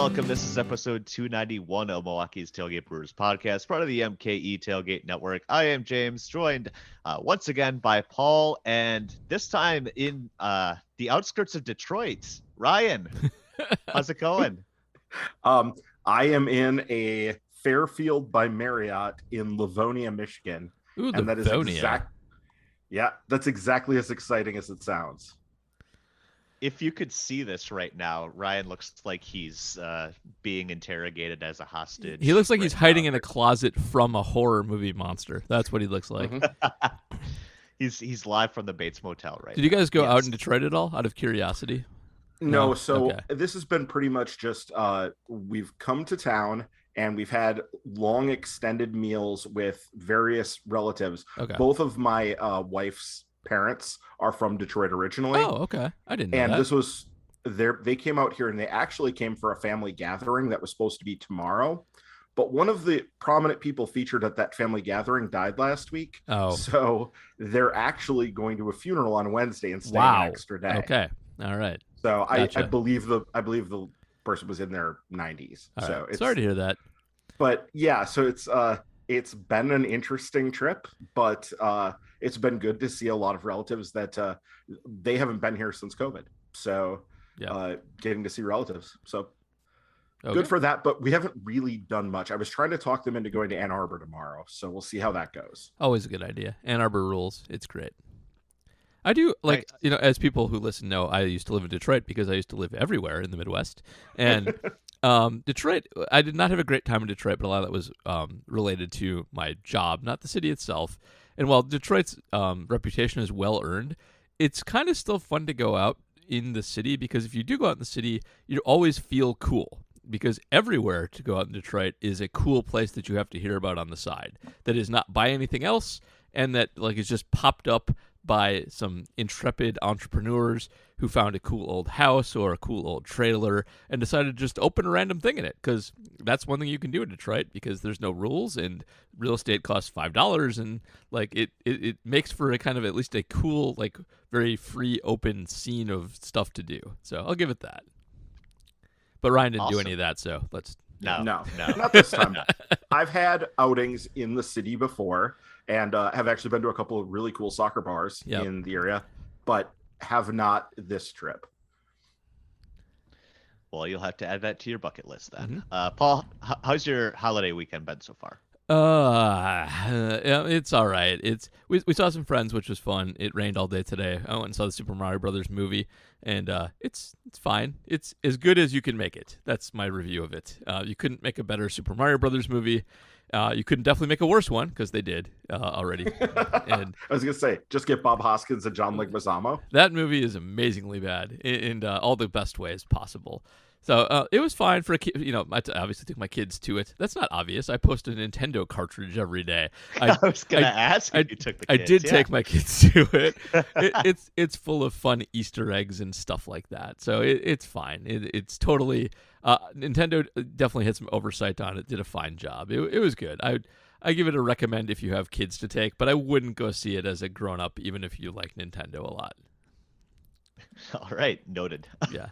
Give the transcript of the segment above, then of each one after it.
welcome. This is episode 291 of Milwaukee's Tailgate Brewers podcast, part of the MKE Tailgate Network. I am James, joined once again by Paul, and this time in the outskirts of Detroit. Ryan, how's it going? I am in a Fairfield by Marriott in Livonia, Michigan. Ooh, and that is Livonia. that's exactly as exciting as it sounds. If you could see this right now, Ryan looks like he's being interrogated as a hostage. He looks like he's hiding in a closet from a horror movie monster. That's what he looks like. Mm-hmm. He's live from the Bates Motel right Did you guys go Yes. out in Detroit at all, out of curiosity? No, so Okay. This has been pretty much just we've come to town and we've had long extended meals with various relatives. Okay. Both of my wife's parents are from Detroit originally. Oh, okay. I didn't know And that. this was they came out here and they actually came for a family gathering that was supposed to be tomorrow. But one of the prominent people featured at that family gathering died last week. Oh. So they're actually going to a funeral on Wednesday and staying Wow. an extra day. Okay. All right. So Gotcha. I believe the person was in their 90s. All so right. it's, Sorry to hear that. but yeah, so it's been an interesting trip, but it's been good to see a lot of relatives that they haven't been here since COVID. So getting to see relatives. So Okay. good for that, but we haven't really done much. I was trying to talk them into going to Ann Arbor tomorrow, so we'll see how that goes. Always a good idea. Ann Arbor rules. It's great. I do like, Nice. as people who listen know, I used to live in Detroit because I used to live everywhere in the Midwest. And Detroit, I did not have a great time in Detroit, but a lot of that was related to my job, not the city itself. And while Detroit's reputation is well earned, it's kind of still fun to go out in the city because if you do go out in the city, you always feel cool. Because everywhere to go out in Detroit is a cool place that you have to hear about on the side that is not by anything else and that like is just popped up by some intrepid entrepreneurs who found a cool old house or a cool old trailer and decided to just open a random thing in it because that's one thing you can do in Detroit because there's no rules and real estate costs $5 and like it makes for a kind of at least a cool like very free open scene of stuff to do. So I'll give it that. But Ryan didn't do Awesome. any of that, so let's... No. Not this time. I've had outings in the city before and have actually been to a couple of really cool soccer bars Yep. in the area, but have not this trip. Well, you'll have to add that to your bucket list then. Mm-hmm. Paul, how's your holiday weekend been so far? Yeah, it's all right. We saw some friends, which was fun. It rained all day today. I went and saw the Super Mario Brothers movie, and it's fine. It's as good as you can make it. That's my review of it. You couldn't make a better Super Mario Brothers movie. You couldn't definitely make a worse one because they did already. And I was gonna say, just get Bob Hoskins and John Leguizamo. that movie is amazingly bad in all the best ways possible. So it was fine for a kid. I obviously took my kids to it. That's not obvious. I post a Nintendo cartridge every day. I was going to ask if you took the kids. I did Yeah. take my kids to it. It's full of fun Easter eggs and stuff like that. So it's fine. It's totally Nintendo definitely had some oversight on it. Did a fine job. It was good. I give it a recommend if you have kids to take, but I wouldn't go see it as a grown up, even if you like Nintendo a lot. All right, noted. Yeah.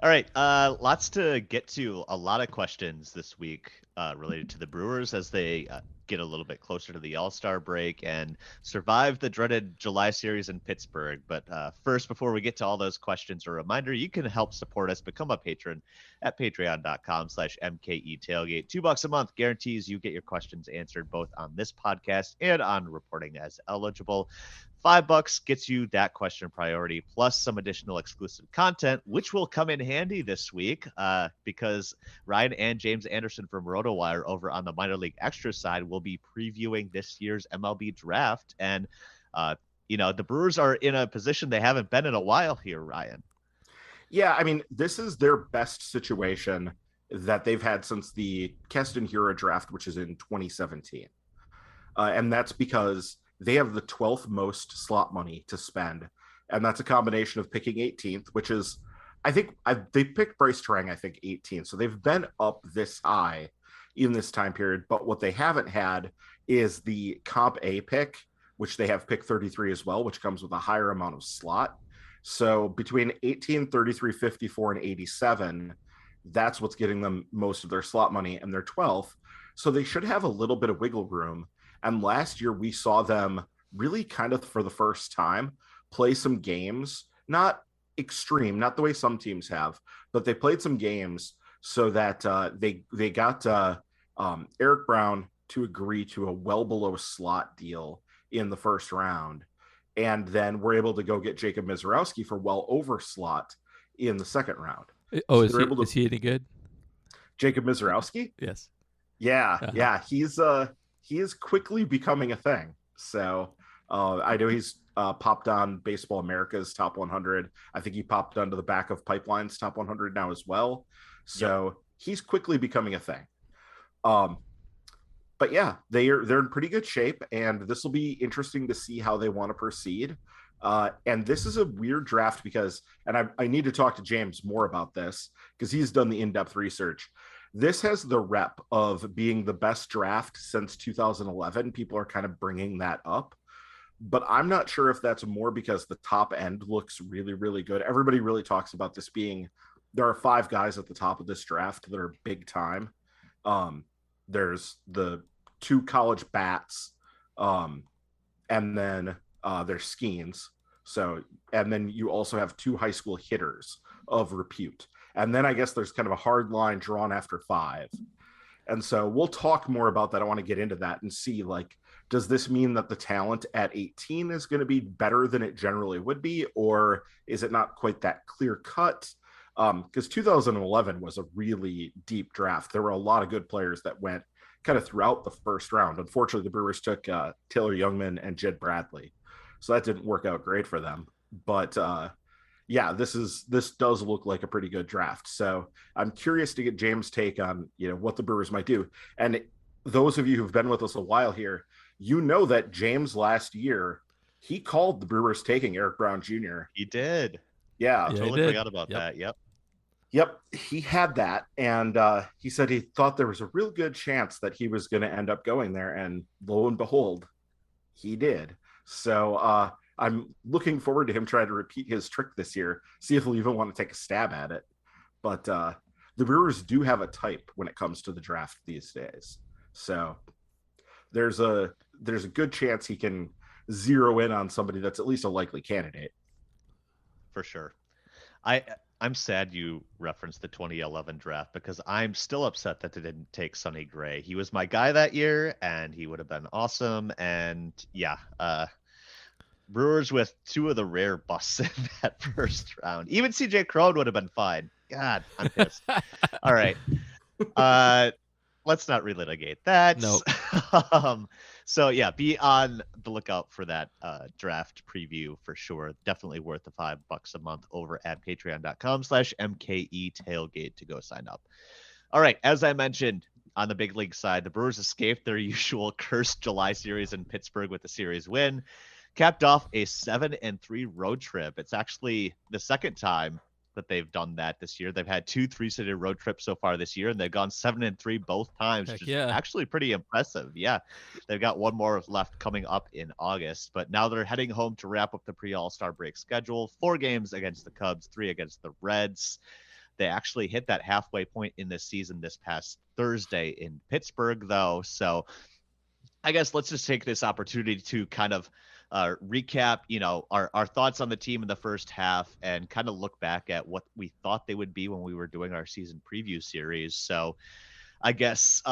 All right, lots to get to. A lot of questions this week related to the Brewers as they get a little bit closer to the All-Star break and survive the dreaded July series in Pittsburgh. But first, before we get to all those questions, a reminder, you can help support us. Become a patron at patreon.com/MKE Tailgate. $2 a month guarantees you get your questions answered both on this podcast and on reporting as eligible. $5 gets you that question priority plus some additional exclusive content, which will come in handy this week because Ryan and James Anderson from RotoWire over on the Minor League Extra side will be previewing this year's MLB draft. And, the Brewers are in a position they haven't been in a while here, Ryan. Yeah, I mean, this is their best situation that they've had since the Keston Hiura draft, which is in 2017. And that's because they have the 12th most slot money to spend. And that's a combination of picking 18th, which is, they picked Bryce Terang, 18th. So they've been up this high in this time period. But what they haven't had is the Comp A pick, which they have pick 33 as well, which comes with a higher amount of slot. So between 18, 33, 54, and 87, That's what's getting them most of their slot money, and they're 12th. So they should have a little bit of wiggle room. And last year we saw them really kind of for the first time play some games, not extreme, not the way some teams have, but they played some games so that they got Eric Brown to agree to a well below slot deal in the first round. And then we're able to go get Jacob Mizorowski for well over slot in the second round. Oh, So is he any good? Jacob Mizorowski? Yes. Yeah, yeah. He is quickly becoming a thing. So I know he's popped on Baseball America's top 100. I think he popped onto the back of Pipeline's top 100 now as well. So he's quickly becoming a thing. But yeah, they're in pretty good shape, and this will be interesting to see how they want to proceed. And this is a weird draft because, and I need to talk to James more about this because he's done the in-depth research. This has the rep of being the best draft since 2011. People are kind of bringing that up, but I'm not sure if that's more because the top end looks really, really good. Everybody really talks about this being, there are 5 guys at the top of this draft that are big time. There's the 2 college bats, and then there's Skeens. So, and then you also have 2 high school hitters of repute. And then I guess there's kind of a hard line drawn after 5. And so we'll talk more about that. I want to get into that and see, like, does this mean that the talent at 18 is going to be better than it generally would be? Or is it not quite that clear cut? Because 2011 was a really deep draft. There were a lot of good players that went kind of throughout the first round. Unfortunately, the Brewers took Taylor Youngman and Jed Bradley. So that didn't work out great for them. But yeah, this does look like a pretty good draft. So I'm curious to get James' take on, what the Brewers might do. And those of you who've been with us a while here, that James last year, he called the Brewers taking Eric Brown Jr. He did. Yeah. Totally forgot about that. Yep, he had that, and he said he thought there was a real good chance that he was going to end up going there, and lo and behold, he did. So I'm looking forward to him trying to repeat his trick this year, see if he'll even want to take a stab at it. But the Brewers do have a type when it comes to the draft these days. So there's a good chance he can zero in on somebody that's at least a likely candidate. For sure. I'm sad you referenced the 2011 draft because I'm still upset that they didn't take Sonny Gray. He was my guy that year, and he would have been awesome. And yeah, Brewers with 2 of the rare busts in that first round. Even CJ Crone would have been fine. God, I'm pissed. All right. Let's not relitigate that. No. So yeah, be on the lookout for that draft preview for sure. Definitely worth the $5 a month over at patreon.com/MKE tailgate to go sign up. All right. As I mentioned on the big league side, the Brewers escaped their usual cursed July series in Pittsburgh with the series win, capped off a 7-3 road trip. It's actually the second time that they've done that this year. They've had 2 3-city road trips so far this year, and they've gone 7-3 both times, which is actually pretty impressive. Yeah, they've got one more left coming up in August, but now they're heading home to wrap up the pre-All-Star break schedule. 4 games against the Cubs, 3 against the Reds. They actually hit that halfway point in this season this past Thursday in Pittsburgh, though. So I guess let's just take this opportunity to kind of recap, our thoughts on the team in the first half and kind of look back at what we thought they would be when we were doing our season preview series. So I guess,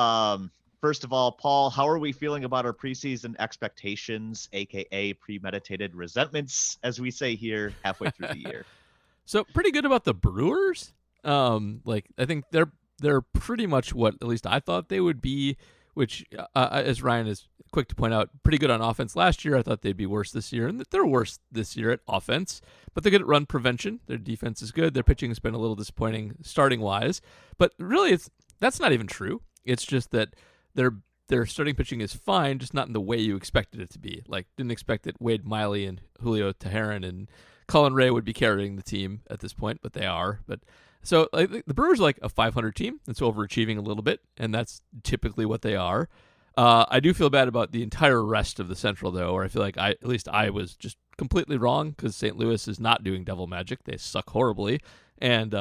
first of all, Paul, how are we feeling about our preseason expectations, aka premeditated resentments, as we say here halfway through the year? So pretty good about the Brewers. I think they're pretty much what at least I thought they would be, which as Ryan is quick to point out, pretty good on offense last year. I thought they'd be worse this year, and they're worse this year at offense, but they're good at run prevention. Their defense is good. Their pitching has been a little disappointing starting wise, but really that's not even true. It's just that their starting pitching is fine, just not in the way you expected it to be. Like, didn't expect that Wade Miley and Julio Teheran and Colin Ray would be carrying the team at this point, but they are. But so the Brewers are like a 500 team that's overachieving a little bit, and that's typically what they are. I do feel bad about the entire rest of the Central, though, or I feel like at least I was just completely wrong because St. Louis is not doing devil magic. They suck horribly. And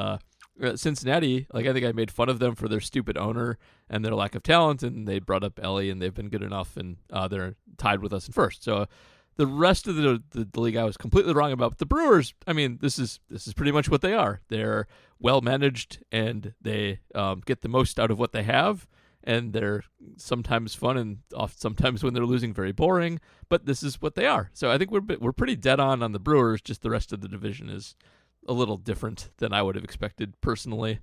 Cincinnati, like I think I made fun of them for their stupid owner and their lack of talent, and they brought up Ellie, and they've been good enough, and they're tied with us in first. So the rest of the league I was completely wrong about. But the Brewers, I mean, this is pretty much what they are. They're well managed, and they get the most out of what they have, and they're sometimes fun, and sometimes when they're losing, very boring. But this is what they are. So I think we're pretty dead on the Brewers. Just the rest of the division is a little different than I would have expected personally.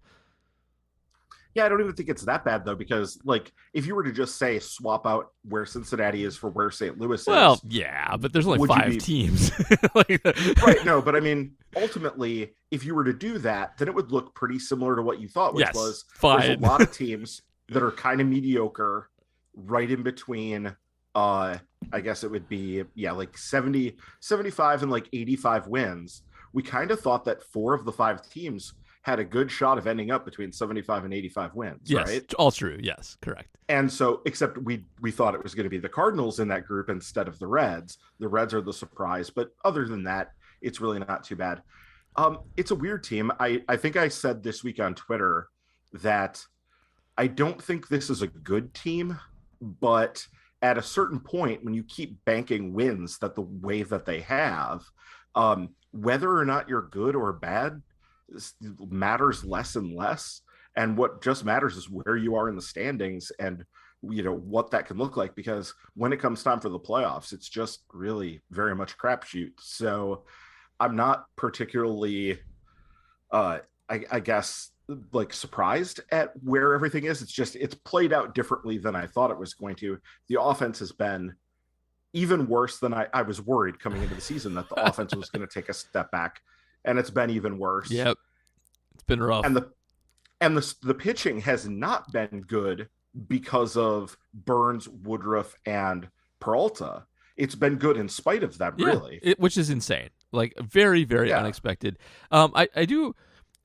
Yeah, I don't even think it's that bad though, because like if you were to just say swap out where Cincinnati is for where St. Louis is, well, yeah, but there's only 5 teams. Right? No, but I mean, ultimately, if you were to do that, then it would look pretty similar to what you thought, which was fine. There's a lot of teams that are kind of mediocre, right in between. I guess it would be like 70, 75 and like 85 wins. We kind of thought that 4 of the 5 teams had a good shot of ending up between 75 and 85 wins, yes, right? All true. Yes, correct. And so, except we thought it was going to be the Cardinals in that group instead of the Reds. The Reds are the surprise, but other than that, it's really not too bad. It's a weird team. I think I said this week on Twitter that I don't think this is a good team, but at a certain point, when you keep banking wins that the way that they have, whether or not you're good or bad matters less and less. And what just matters is where you are in the standings and, what that can look like. Because when it comes time for the playoffs, it's just really very much a crapshoot. So I'm not particularly, I guess, like surprised at where everything is. It's played out differently than I thought it was going to. The offense has been even worse than I was worried coming into the season that the offense was going to take a step back, and it's been even worse. Yep, it's been rough. And the pitching has not been good because of Burns, Woodruff, and Peralta. It's been good in spite of them, really. Which is insane. Like very, very unexpected. I do.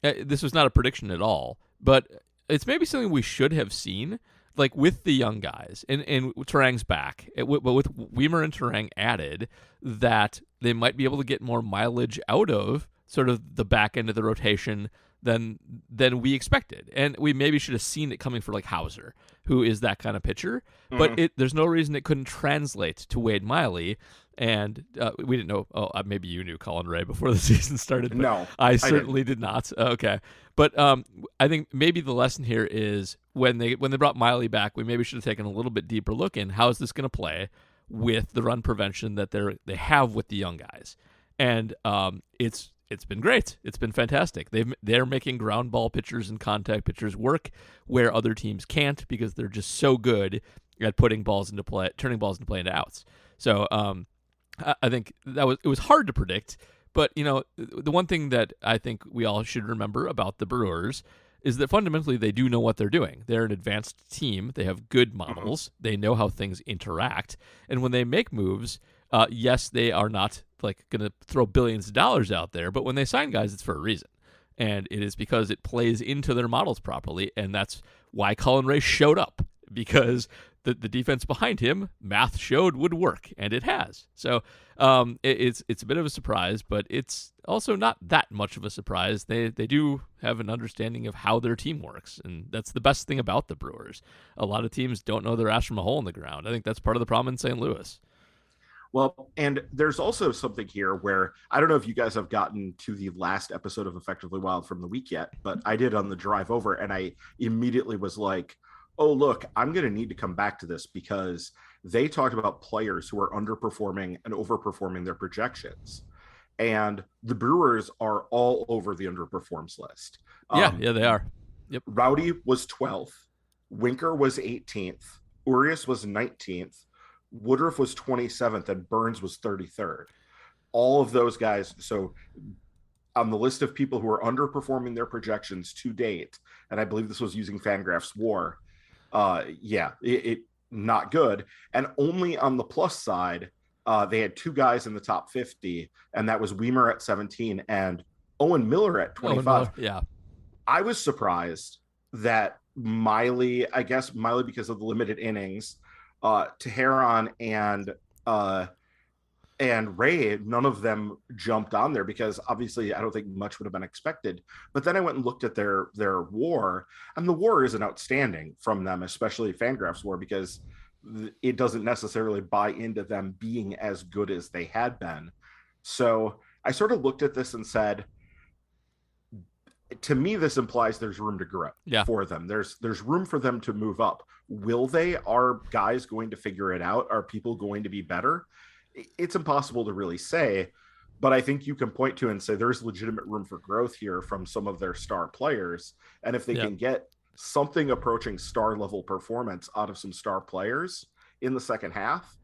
This was not a prediction at all, but it's maybe something we should have seen. Like with the young guys, and Turang's back, but with Weimer and Turang added, that they might be able to get more mileage out of sort of the back end of the rotation than we expected. And we maybe should have seen it coming for like Hauser, who is that kind of pitcher. Mm-hmm. But there's no reason it couldn't translate to Wade Miley. And we didn't know. Oh, maybe you knew Colin Ray before the season started. No, I certainly did not. Okay, but I think maybe the lesson here is when they brought Miley back, we maybe should have taken a little bit deeper look in how is this going to play with the run prevention that they have with the young guys, and it's been great. It's been fantastic. They're making ground ball pitchers and contact pitchers work where other teams can't because they're just so good at putting balls into play, turning balls into play into outs. So I think it was hard to predict, but the one thing that I think we all should remember about the Brewers is that fundamentally they do know what they're doing. They're an advanced team. They have good models. They know how things interact, and when they make moves, yes, they are not like going to throw billions of dollars out there, but when they sign guys, it's for a reason, and it is because it plays into their models properly, and that's why Colin Ray showed up, because the defense behind him, math showed would work, and it has. So it's a bit of a surprise, but it's also not that much of a surprise. They do have an understanding of how their team works, and that's the best thing about the Brewers. A lot of teams don't know their ass from a hole in the ground. I think that's part of the problem in St. Louis. Well, and there's also something here where I don't know if you guys have gotten to the last episode of Effectively Wild from the week yet, but I did on the drive over, and I immediately was like, oh, look, I'm going to need to come back to this because they talked about players who are underperforming and overperforming their projections. And the Brewers are all over the underperforms list. Yeah, they are. Yep. Rowdy was 12th. Winker was 18th. Urias was 19th. Woodruff was 27th, and Burns was 33rd. All of those guys. So on the list of people who are underperforming their projections to date, and I believe this was using Fangraphs WAR, it not good. And only on the plus side, they had 2 guys in the top 50, and that was Weimer at 17 and Owen Miller at 25. Yeah. I was surprised that Miley because of the limited innings, Teheran and and Ray, none of them jumped on there because obviously I don't think much would have been expected. But then I went and looked at their WAR, and the WAR isn't outstanding from them, especially Fangraphs WAR, because it doesn't necessarily buy into them being as good as they had been. So I sort of looked at this and said, to me, this implies there's room to grow for them. There's room for them to move up. Will they? Are guys going to figure it out? Are people going to be better? It's impossible to really say, but I think you can point to and say there's legitimate room for growth here from some of their star players. And if they can get something approaching star level performance out of some star players in the second half,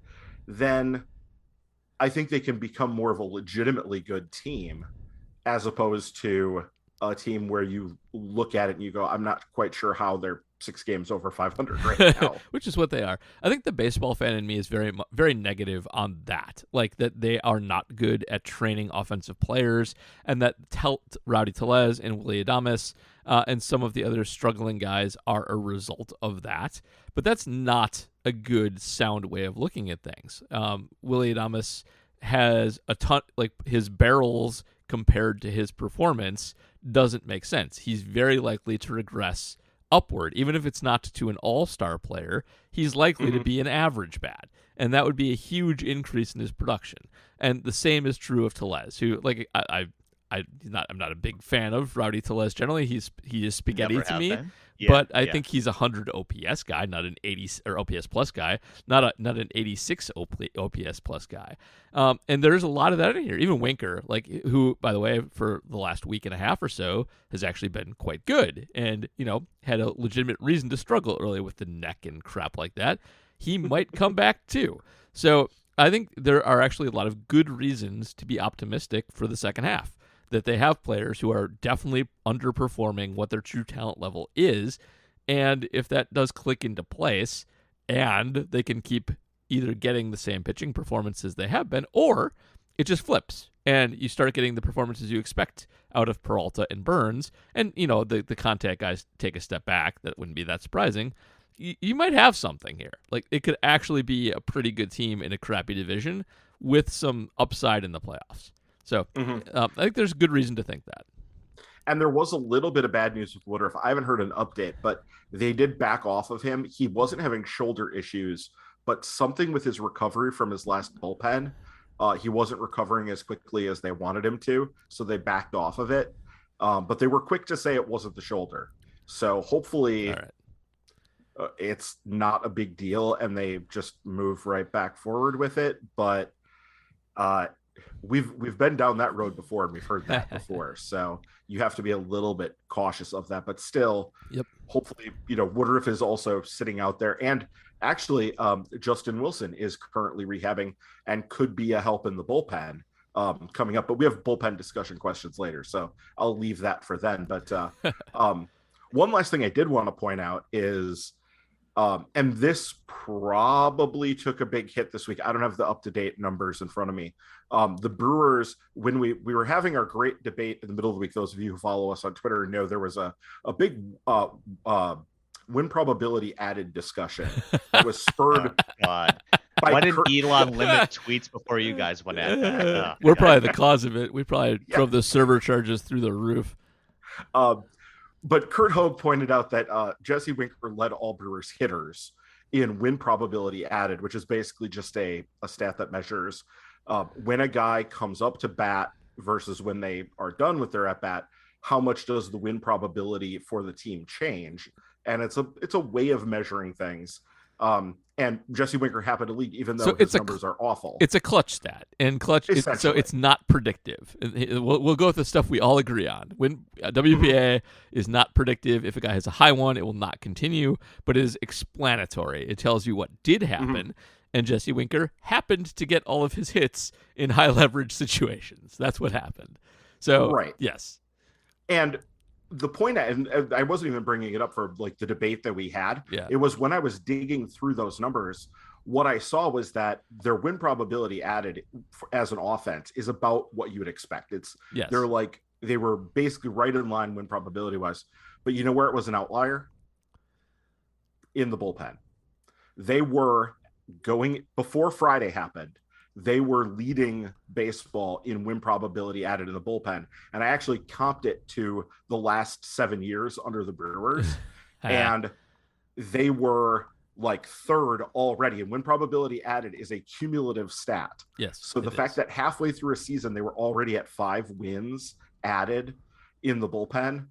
then I think they can become more of a legitimately good team, as opposed to a team where you look at it and you go, I'm not quite sure how they're 6 games over 500 right now. Which is what they are. I think the baseball fan in me is very, very negative on that. Like that they are not good at training offensive players, and that Rowdy Tellez and Willy Adames and some of the other struggling guys are a result of that. But that's not a good, sound way of looking at things. Willy Adames has a ton, like his barrels compared to his performance doesn't make sense. He's very likely to regress upward. Even if it's not to an all-star player, he's likely to be an average bat. And that would be a huge increase in his production. And the same is true of Tellez, who, like, I'm not a big fan of Rowdy Tellez generally. He is spaghetti to me. But I think he's a 100 OPS guy, not an 80 or OPS plus guy, not an 86 OPS plus guy. And there's a lot of that in here. Even Winker, like, who, by the way, for the last week and a half or so, has actually been quite good, and had a legitimate reason to struggle early with the neck and crap like that. He might come back too. So I think there are actually a lot of good reasons to be optimistic for the second half. That they have players who are definitely underperforming what their true talent level is, and if that does click into place, and they can keep either getting the same pitching performances they have been, or it just flips, and you start getting the performances you expect out of Peralta and Burns, and the contact guys take a step back. That wouldn't be that surprising. You might have something here. Like, it could actually be a pretty good team in a crappy division with some upside in the playoffs. So I think there's good reason to think that. And there was a little bit of bad news with Woodruff. I haven't heard an update, but they did back off of him. He wasn't having shoulder issues, but something with his recovery from his last bullpen, he wasn't recovering as quickly as they wanted him to, so they backed off of it. But they were quick to say it wasn't the shoulder. So hopefully it's not a big deal and they just move right back forward with it. But we've been down that road before and we've heard that before, so you have to be a little bit cautious of that, but still hopefully Woodruff is also sitting out there, and actually Justin Wilson is currently rehabbing and could be a help in the bullpen coming up, but we have bullpen discussion questions later, so I'll leave that for then. But one last thing I did want to point out is and this probably took a big hit this week. I don't have the up-to-date numbers in front of me. The Brewers, when we were having our great debate in the middle of the week, those of you who follow us on Twitter know there was a big win probability added discussion that was spurred. God. Why didn't Elon limit tweets before you guys went at that? We're probably the cause of it. We probably drove the server charges through the roof. But Kurt Hogue pointed out that Jesse Winker led all Brewers hitters in win probability added, which is basically just a stat that measures when a guy comes up to bat versus when they are done with their at bat, how much does the win probability for the team change? And it's a way of measuring things. And Jesse Winker happened to lead, even though his numbers are awful. It's a clutch stat, and so it's not predictive. We'll go with the stuff we all agree on. When WPA is not predictive, if a guy has a high one, it will not continue, but it is explanatory. It tells you what did happen, and Jesse Winker happened to get all of his hits in high leverage situations. That's what happened. So, yes. And the point, and I wasn't even bringing it up for like the debate that we had. Yeah. It was when I was digging through those numbers, what I saw was that their win probability added as an offense is about what you would expect. They were basically right in line win probability wise, but you know where it was an outlier? In the bullpen. They were going, before Friday happened, they were leading baseball in win probability added in the bullpen. And I actually comped it to the last 7 years under the Brewers. And they were like third already. And win probability added is a cumulative stat. Yes. So the fact that halfway through a season, they were already at 5 wins added in the bullpen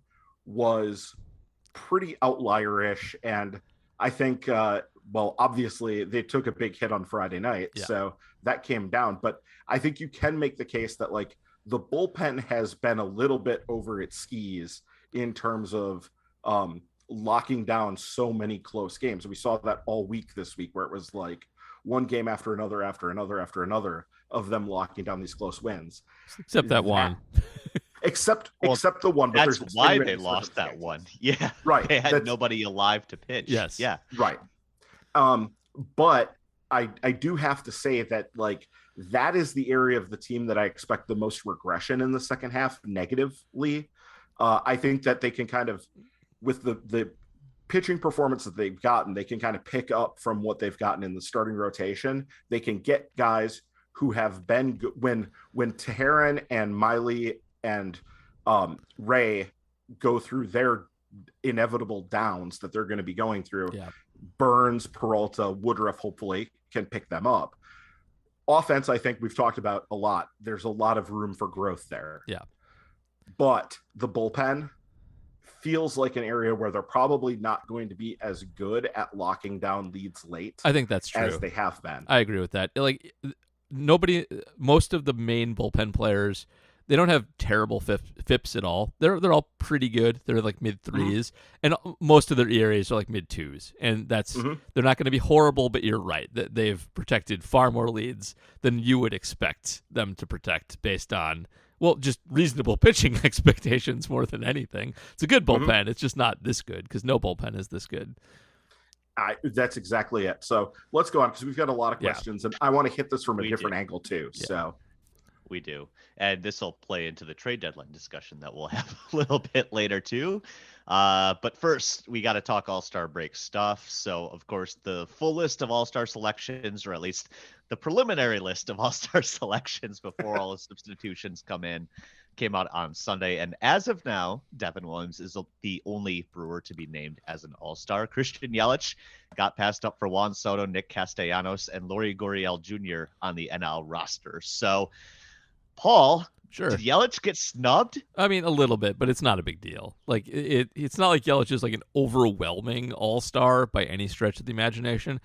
was pretty outlierish. And I think, well, obviously they took a big hit on Friday night. Yeah. So that came down. But I think you can make the case that like the bullpen has been a little bit over its skis in terms of locking down so many close games. We saw that all week this week, where it was like one game after another of them locking down these close wins. Except that one. Except the one. But that's why they lost that one. Yeah. Right. They had nobody alive to pitch. Yes. Yeah. Right. But I do have to say that like that is the area of the team that I expect the most regression in the second half negatively. I think that they can kind of, with the pitching performance that they've gotten, they can kind of pick up from what they've gotten in the starting rotation. They can get guys who have been when Teheran and Miley and Ray go through their inevitable downs that they're going to be going through. Yeah. Burns, Peralta, Woodruff hopefully can pick them up. Offense, I think we've talked about a lot. There's a lot of room for growth there. Yeah. But the bullpen feels like an area where they're probably not going to be as good at locking down leads late. I think that's true. As they have been. I agree with that. Like most of the main bullpen players, they don't have terrible FIPS at all. They're all pretty good. They're like mid 3s, and most of their ERAs are like mid 2s. And that's they're not going to be horrible. But you're right that they've protected far more leads than you would expect them to protect based on just reasonable pitching expectations more than anything. It's a good bullpen. It's just not this good because no bullpen is this good. That's exactly it. So let's go on because we've got a lot of questions, and I want to hit this from a different angle too. Yeah. So. We do. And this will play into the trade deadline discussion that we'll have a little bit later too. But first, we got to talk All-Star break stuff. So, of course, the full list of All-Star selections, or at least the preliminary list of All-Star selections before all the substitutions came out on Sunday. And as of now, Devin Williams is the only Brewer to be named as an All-Star. Christian Yelich got passed up for Juan Soto, Nick Castellanos, and Lori Gurriel Jr. on the NL roster. So, Paul, sure. Did Yelich get snubbed? I mean, a little bit, but it's not a big deal. Like it's not like Yelich is like an overwhelming all-star by any stretch of the imagination.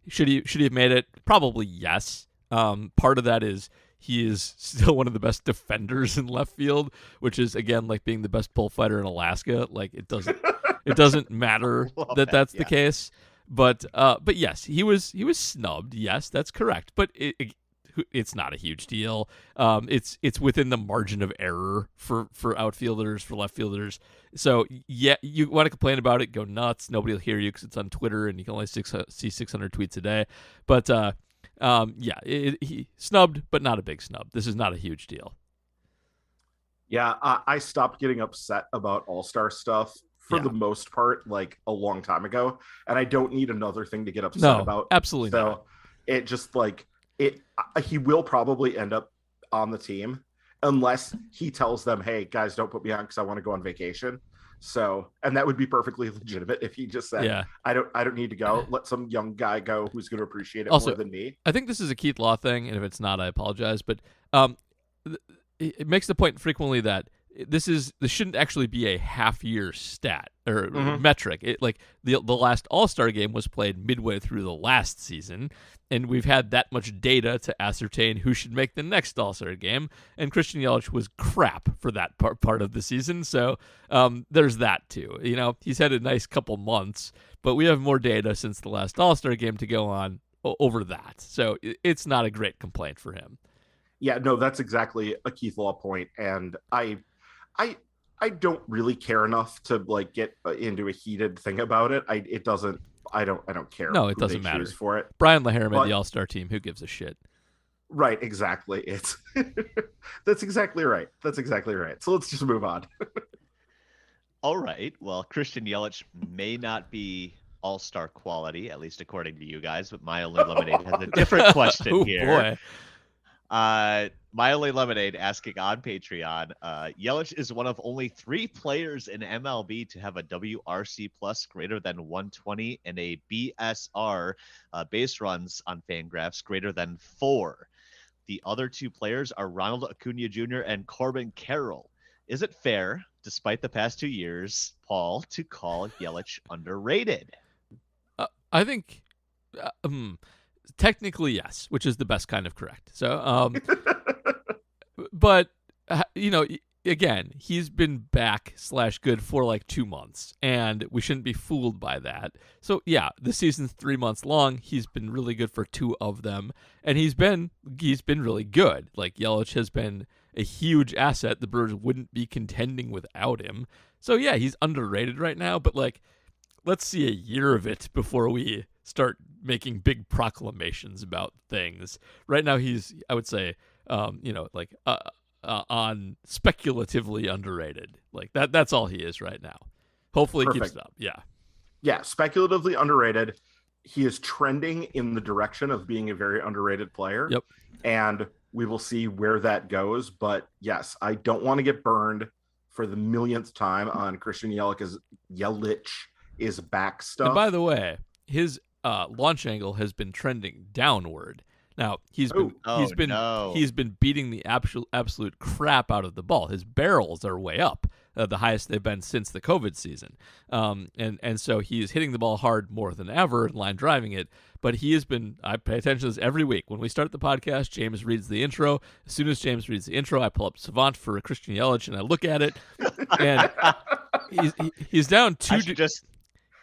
Should he have made it? Probably yes. Part of that is he is still one of the best defenders in left field, which is again like being the best bullfighter in Alaska. Like it doesn't matter that's the case. But yes, he was snubbed. Yes, that's correct. But it's not a huge deal. It's within the margin of error for outfielders, for left fielders. So yeah, you want to complain about it, go nuts. Nobody will hear you because it's on Twitter and you can only see 600 tweets a day. But he snubbed, but not a big snub. This is not a huge deal. Yeah, I stopped getting upset about All-Star stuff for the most part, like a long time ago, and I don't need another thing to get upset about. Absolutely so not. It just like. He will probably end up on the team unless he tells them, hey, guys, don't put me on because I want to go on vacation. So, and that would be perfectly legitimate if he just said, I don't need to go. Let some young guy go who's going to appreciate it more than me. I think this is a Keith Law thing, and if it's not, I apologize. But it makes the point frequently that this shouldn't actually be a half-year stat or metric. Like the last All-Star game was played midway through the last season, and we've had that much data to ascertain who should make the next All-Star game. And Christian Yelich was crap for that part of the season, so there's that too. You know, he's had a nice couple months, but we have more data since the last All-Star game to go on over that. So it's not a great complaint for him. Yeah, no, that's exactly a Keith Law point, and I don't really care enough to like get into a heated thing about it. I don't care. No, it doesn't matter for it. Brian Lahair made the All-Star team. Who gives a shit? Right, exactly. It's that's exactly right. So let's just move on. All right. Well, Christian Yelich may not be All-Star quality, at least according to you guys, but my only lemonade has a different question here. Boy. Mildly Lemonade asking on Patreon, Yelich is one of only 3 players in MLB to have a WRC plus greater than 120 and a BSR base runs on Fangraphs greater than 4. The other 2 players are Ronald Acuna Jr. and Corbin Carroll. Is it fair, despite the past 2 years, Paul, to call Yelich underrated? I think technically yes, which is the best kind of correct. So, but again, he's been back / good for like 2 months, and we shouldn't be fooled by that. So yeah, the season's 3 months long. He's been really good for 2 of them, and he's been really good. Like Yelich has been a huge asset. The Brewers wouldn't be contending without him. So yeah, he's underrated right now, but like, let's see a year of it before we start making big proclamations about things. Right now, he's, I would say, on speculatively underrated. Like that's all he is right now. Hopefully he keeps it up. Yeah. Yeah, speculatively underrated. He is trending in the direction of being a very underrated player. Yep. And we will see where that goes. But yes, I don't want to get burned for the millionth time on Christian Yelich is back stuff. And by the way, his launch angle has been trending downward. Now he's been beating the absolute crap out of the ball. His barrels are way up, the highest they've been since the COVID season, and so he is hitting the ball hard more than ever and line driving it. But he has been. I pay attention to this every week. When we start the podcast, James reads the intro. As soon as James reads the intro, I pull up Savant for Christian Yelich and I look at it, and he's down 2.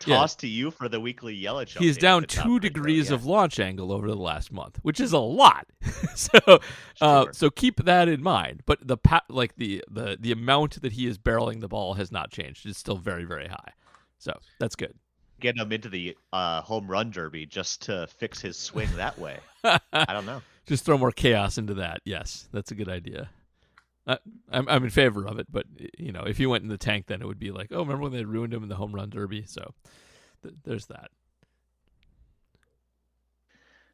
Toss to you for the weekly Yelich. He's down 2 degrees of launch angle over the last month, which is a lot. So keep that in mind. But the amount that he is barreling the ball has not changed. It's still very, very high. So that's good. Get him into the home run derby just to fix his swing that way. I don't know. Just throw more chaos into that. Yes, that's a good idea. I'm in favor of it, but if he went in the tank, then it would be like, oh, remember when they ruined him in the home run derby? So there's that.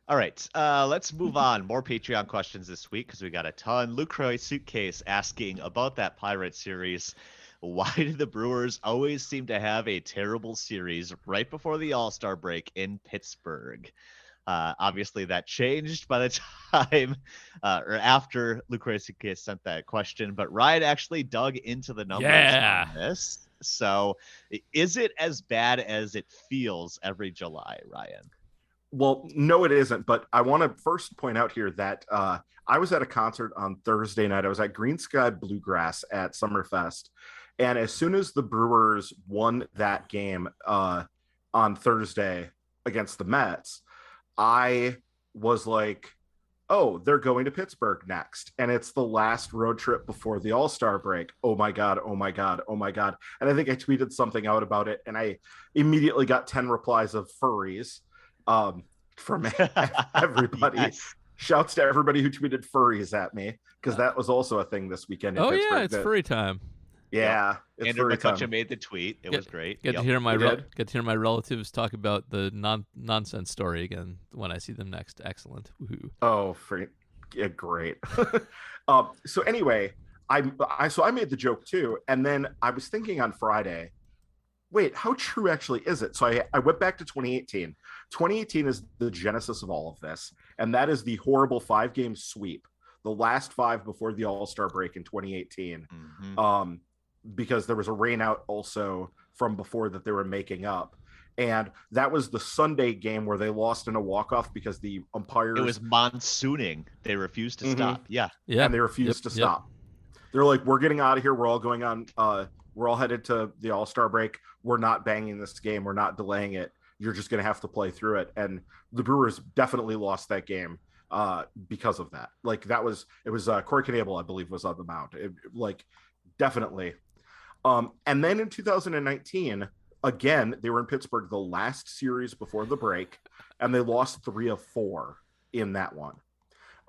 All right, let's move on. More Patreon questions this week because we got a ton. Lucroy Suitcase asking about that Pirate series. Why do the Brewers always seem to have a terrible series right before the All-Star break in Pittsburgh? Obviously, that changed by the time or after Lucroy Suitcase sent that question, but Ryan actually dug into the numbers on this. So is it as bad as it feels every July, Ryan? Well, no, it isn't. But I want to first point out here that I was at a concert on Thursday night. I was at Green Sky Bluegrass at Summerfest. And as soon as the Brewers won that game on Thursday against the Mets, I was like, oh, they're going to Pittsburgh next. And it's the last road trip before the All-Star break. Oh my God, oh my God, oh my God. And I think I tweeted something out about it. And I immediately got 10 replies of furries from everybody. Yes. Shouts to everybody who tweeted furries at me, because that was also a thing this weekend in Pittsburgh. Yeah, it's furry time. Yeah, Andrew McCutcheon made the tweet. It was great. Get to hear my relatives talk about the nonsense story again when I see them next. Excellent. Woo-hoo. Oh, great. So anyway, I made the joke too, and then I was thinking on Friday, wait, how true actually is it? So I went back to 2018. 2018 is the genesis of all of this, and that is the horrible 5-game sweep, the last 5 before the All-Star break in 2018. Mm-hmm. Because there was a rain out also from before that they were making up. And that was the Sunday game where they lost in a walk-off because the umpires... It was monsooning. They refused to stop. Yeah. And they refused to stop. They're like, we're getting out of here. We're all going on. We're all headed to the All-Star break. We're not banging this game. We're not delaying it. You're just going to have to play through it. And the Brewers definitely lost that game because of that. Like it was Corey Knebel, I believe, was on the mound. Definitely. And then in 2019, again, they were in Pittsburgh the last series before the break, and they lost 3 of 4 in that one.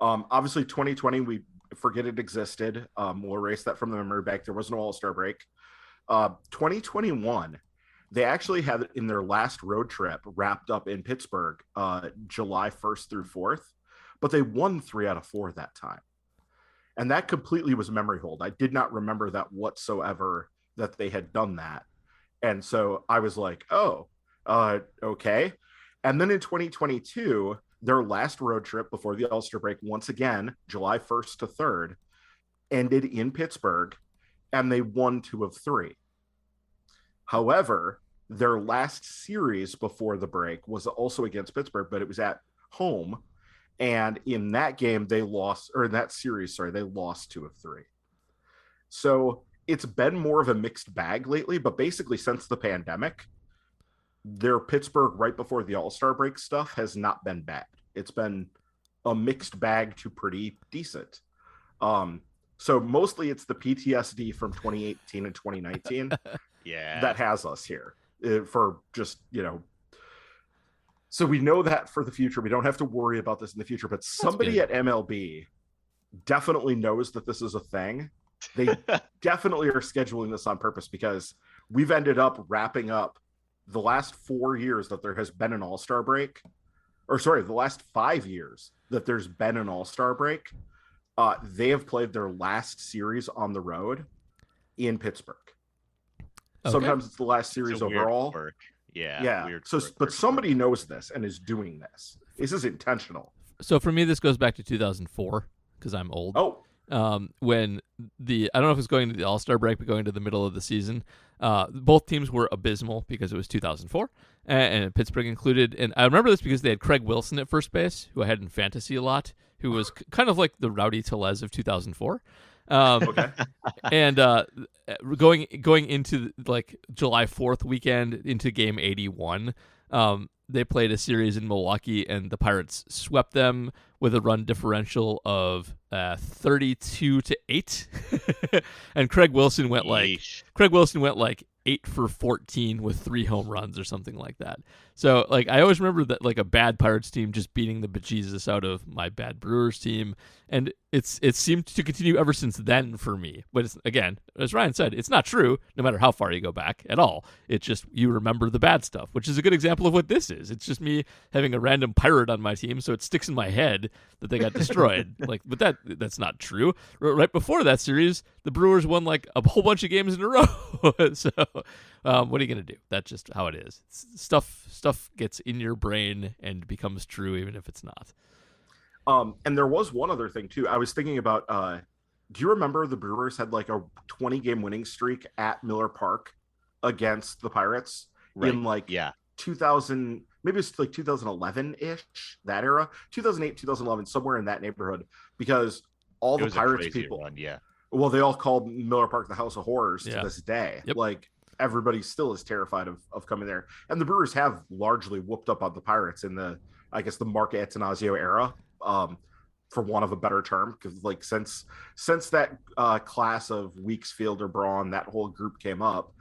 Obviously, 2020, we forget it existed. We'll erase that from the memory bank. There was no All-Star break. 2021, they actually had in their last road trip wrapped up in Pittsburgh, July 1st through 4th. but they won 3 out of 4 that time. And that completely was memory hold. I did not remember that whatsoever, that they had done that. And so I was like, oh, okay. And then in 2022, their last road trip before the All-Star break, once again, July 1st to 3rd, ended in Pittsburgh, and they won 2 of 3. However, their last series before the break was also against Pittsburgh, but it was at home. And in that game, they lost, or in that series, sorry, they lost 2 of 3. So it's been more of a mixed bag lately, but basically since the pandemic, their Pittsburgh right before the All-Star break stuff has not been bad. It's been a mixed bag to pretty decent. So mostly it's the PTSD from 2018 and 2019 that has us here for just, so we know that for the future. We don't have to worry about this in the future, but somebody at MLB definitely knows that this is a thing. They definitely are scheduling this on purpose, because we've ended up wrapping up the last 4 years that there has been an All-Star break, or sorry, the last 5 years that there's been an All-Star break. They have played their last series on the road in Pittsburgh. Okay. Sometimes it's the last series overall. Yeah. So, but somebody knows this and is doing this. This is intentional. So for me, this goes back to 2004, because I'm old. Oh. When I don't know if it's going to the All-Star break, but going to the middle of the season, both teams were abysmal because it was 2004, and Pittsburgh included. And I remember this because they had Craig Wilson at first base, who I had in fantasy a lot, who was kind of like the Rowdy Tellez of 2004. Okay. And going into like July 4th weekend into game 81, they played a series in Milwaukee, and the Pirates swept them with a run differential of 32-8. And Craig Wilson went like 8 for 14 with 3 home runs or something like that. So like I always remember that, like, a bad Pirates team just beating the bejesus out of my bad Brewers team, and it seemed to continue ever since then for me. But it's, again, as Ryan said, it's not true no matter how far you go back at all. It's just you remember the bad stuff, which is a good example of what this is. It's just me having a random Pirate on my team, so it sticks in my head that they got destroyed. But that's not true. Right before that series, the Brewers won like a whole bunch of games in a row. So what are you gonna do? That's just how it is. Stuff gets in your brain and becomes true even if it's not. And there was one other thing too. I was thinking about, do you remember the Brewers had like a 20-game winning streak at Miller Park against the Pirates in 2000, maybe it's like 2011-ish, that era, 2008, 2011, somewhere in that neighborhood, because all the Pirates people, well, they all called Miller Park the House of Horrors to this day. Yep. Like, everybody still is terrified of coming there. And the Brewers have largely whooped up on the Pirates in the Mark Attanasio era, for want of a better term, because like since that class of Weeks, Fielder, Braun, that whole group came up,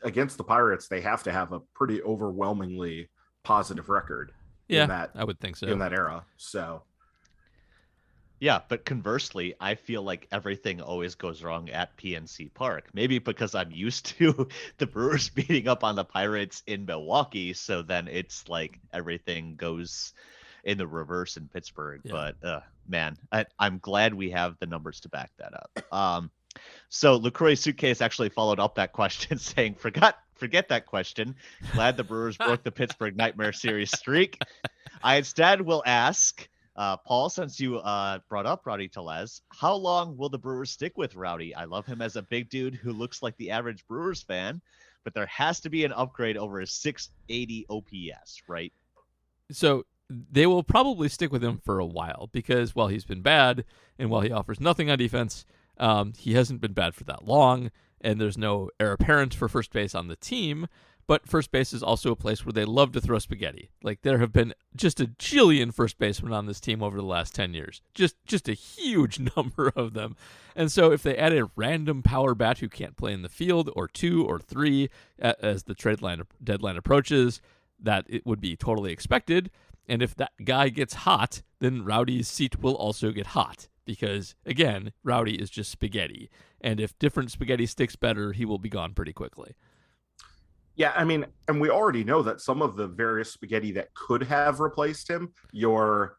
against the Pirates, they have to have a pretty overwhelmingly positive record. Yeah, I would think so. In that era. So yeah, but conversely, I feel like everything always goes wrong at PNC Park. Maybe because I'm used to the Brewers beating up on the Pirates in Milwaukee, so then it's like everything goes in the reverse in Pittsburgh. Yeah. But man, I'm glad we have the numbers to back that up. So LaCroix Suitcase actually followed up that question saying, forget that question. Glad the Brewers broke the Pittsburgh Nightmare Series streak. I instead will ask, Paul, since you brought up Rowdy Tellez, how long will the Brewers stick with Rowdy? I love him as a big dude who looks like the average Brewers fan, but there has to be an upgrade over his 680 OPS, right? So they will probably stick with him for a while, because while he's been bad and while he offers nothing on defense, he hasn't been bad for that long, and there's no heir apparent for first base on the team. But first base is also a place where they love to throw spaghetti. Like, there have been just a jillion first basemen on this team over the last 10 years. Just a huge number of them. And so if they add a random power bat who can't play in the field, or 2 or 3, as the deadline approaches, that it would be totally expected. And if that guy gets hot, then Rowdy's seat will also get hot. Because, again, Rowdy is just spaghetti. And if different spaghetti sticks better, he will be gone pretty quickly. Yeah, I mean, and we already know that some of the various spaghetti that could have replaced him, your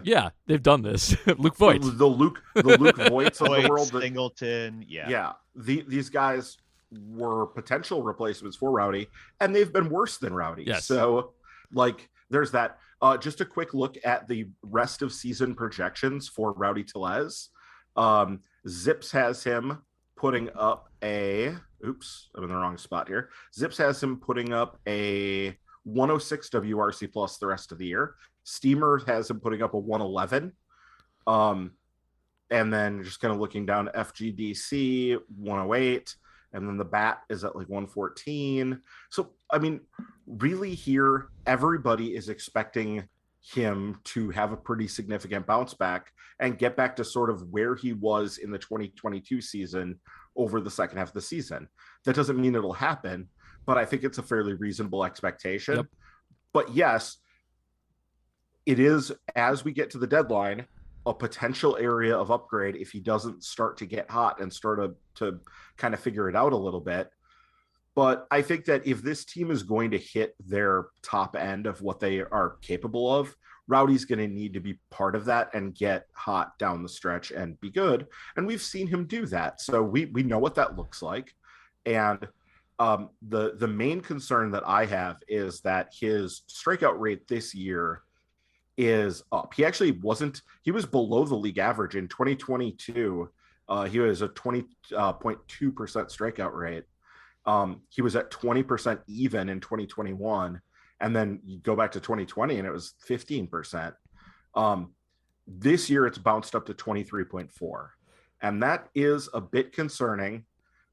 Yeah, they've done this. Luke Voigt. The Luke Voigts of the Voigt, world. Singleton, Yeah. These guys were potential replacements for Rowdy, and they've been worse than Rowdy. Yes. So, like, there's that. Just a quick look at the rest of season projections for Rowdy Tellez. Zips has him putting up a. Oops, I'm in the wrong spot here. Zips has him putting up a 106 WRC plus the rest of the year. Steamer has him putting up a 111. And then just kind of looking down to FGDC 108, and then the bat is at like 114. So, I mean, really here, everybody is expecting him to have a pretty significant bounce back and get back to sort of where he was in the 2022 season over the second half of the season. That doesn't mean it'll happen, but I think it's a fairly reasonable expectation. Yep. But yes, it is, as we get to the deadline, a potential area of upgrade if he doesn't start to get hot and start to kind of figure it out a little bit. But I think that if this team is going to hit their top end of what they are capable of, Rowdy's going to need to be part of that and get hot down the stretch and be good. And we've seen him do that. So we know what that looks like. And the main concern that I have is that his strikeout rate this year is up. He was below the league average in 2022. He was a 20.2% strikeout rate. He was at 20% even in 2021. And then you go back to 2020 and it was 15%. This year it's bounced up to 23.4. And that is a bit concerning,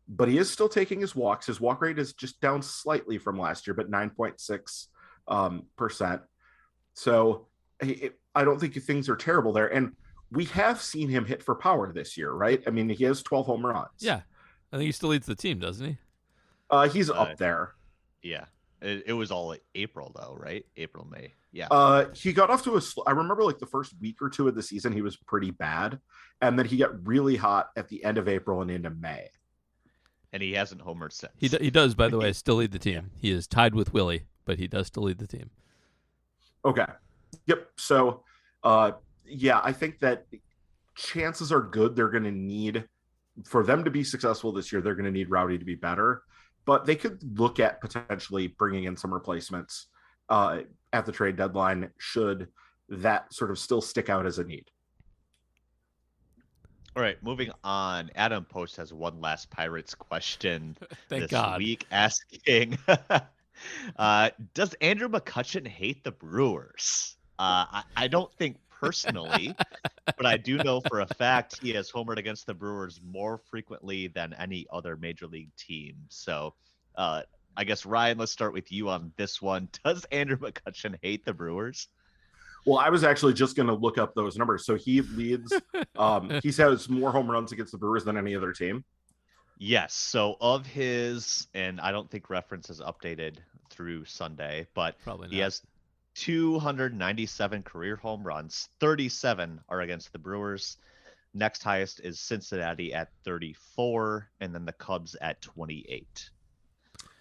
but he is still taking his walks. His walk rate is just down slightly from last year, but 9.6%. So I don't think things are terrible there. And we have seen him hit for power this year, right? I mean, he has 12 home runs. Yeah. I think he still leads the team, doesn't he? He's up there. Yeah. It was all April, though, right? April, May. Yeah. He got off to I remember like the first week or two of the season, he was pretty bad. And then he got really hot at the end of April and into May. And he hasn't homered since. He does, by the way, still lead the team. He is tied with Willie, but he does still lead the team. Okay. Yep. So, yeah, I think that chances are good. They're going to need, for them to be successful this year, they're going to need Rowdy to be better. But they could look at potentially bringing in some replacements at the trade deadline should that sort of still stick out as a need. All right, moving on. Adam Post has one last Pirates question Thank God. Week, asking, does Andrew McCutchen hate the Brewers? I don't think personally, but I do know for a fact he has homered against the Brewers more frequently than any other major league team. So I guess, Ryan, let's start with you on this one. Does Andrew McCutchen hate the Brewers? Well, I was actually just going to look up those numbers. So he leads, he has more home runs against the Brewers than any other team. Yes. So of his, and I don't think reference is updated through Sunday, but Probably not. He has 297 career home runs. 37 are against the Brewers. Next highest is Cincinnati at 34, and then the Cubs at 28.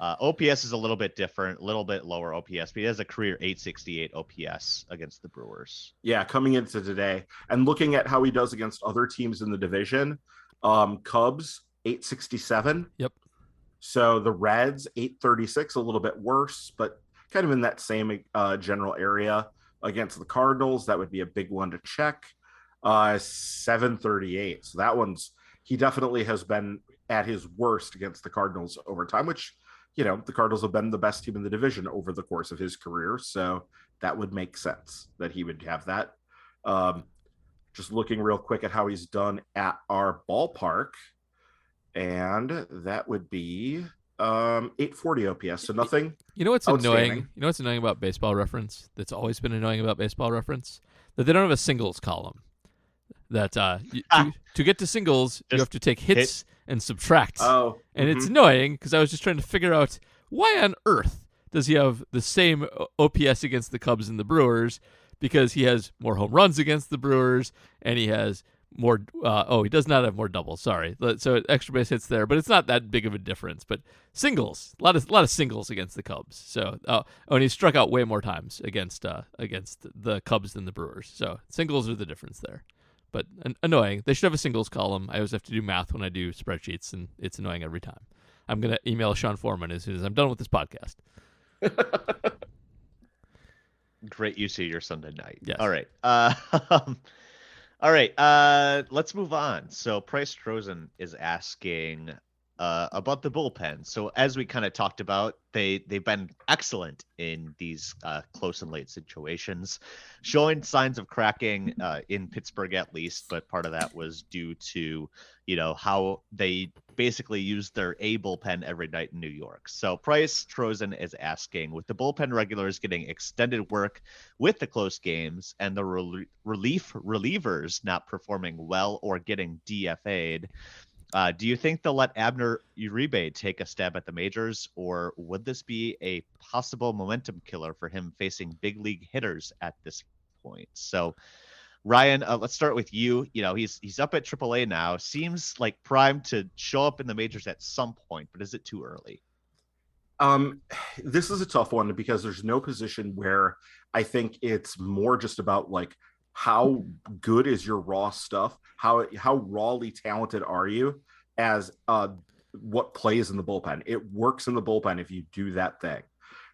OPS is a little bit different, a little bit lower OPS, but he has a career 868 OPS against the Brewers. Yeah, coming into today and looking at how he does against other teams in the division, Cubs 867. Yep. So the Reds 836, a little bit worse, but kind of in that same general area. Against the Cardinals, that would be a big one to check. 738. So that he definitely has been at his worst against the Cardinals over time, which, the Cardinals have been the best team in the division over the course of his career. So that would make sense that he would have that. Just looking real quick at how he's done at our ballpark. And that would be 840 OPS. So nothing. You know what's annoying? You know what's annoying about Baseball Reference? That's always been annoying about Baseball Reference? That they don't have a singles column. That to get to singles, you have to take hits and subtract. Oh, and it's annoying because I was just trying to figure out why on earth does he have the same OPS against the Cubs and the Brewers? Because he has more home runs against the Brewers, and he has more. He does not have more doubles. Sorry, so extra base hits there, but it's not that big of a difference. But singles, a lot of singles against the Cubs. So and he struck out way more times against the Cubs than the Brewers. So singles are the difference there. But annoying. They should have a singles column. I always have to do math when I do spreadsheets, and it's annoying every time. I'm gonna email Sean Foreman as soon as I'm done with this podcast. Great use of your Sunday night. Yes. All right. All right. Let's move on. So Price Trozen is asking about the bullpen. So as we kind of talked about, they've been excellent in these close and late situations, showing signs of cracking in Pittsburgh at least. But part of that was due to how they basically used their A bullpen every night in New York. So Price Trozen is asking, with the bullpen regulars getting extended work with the close games and the relievers not performing well or getting DFA'd, do you think they'll let Abner Uribe take a stab at the majors, or would this be a possible momentum killer for him facing big league hitters at this point? So, Ryan, let's start with you. He's up at AAA now. Seems like primed to show up in the majors at some point, but is it too early? This is a tough one because there's no position where I think it's more just about like how good is your raw stuff, how rawly talented are you, as what plays in the bullpen. It works in the bullpen if you do that thing.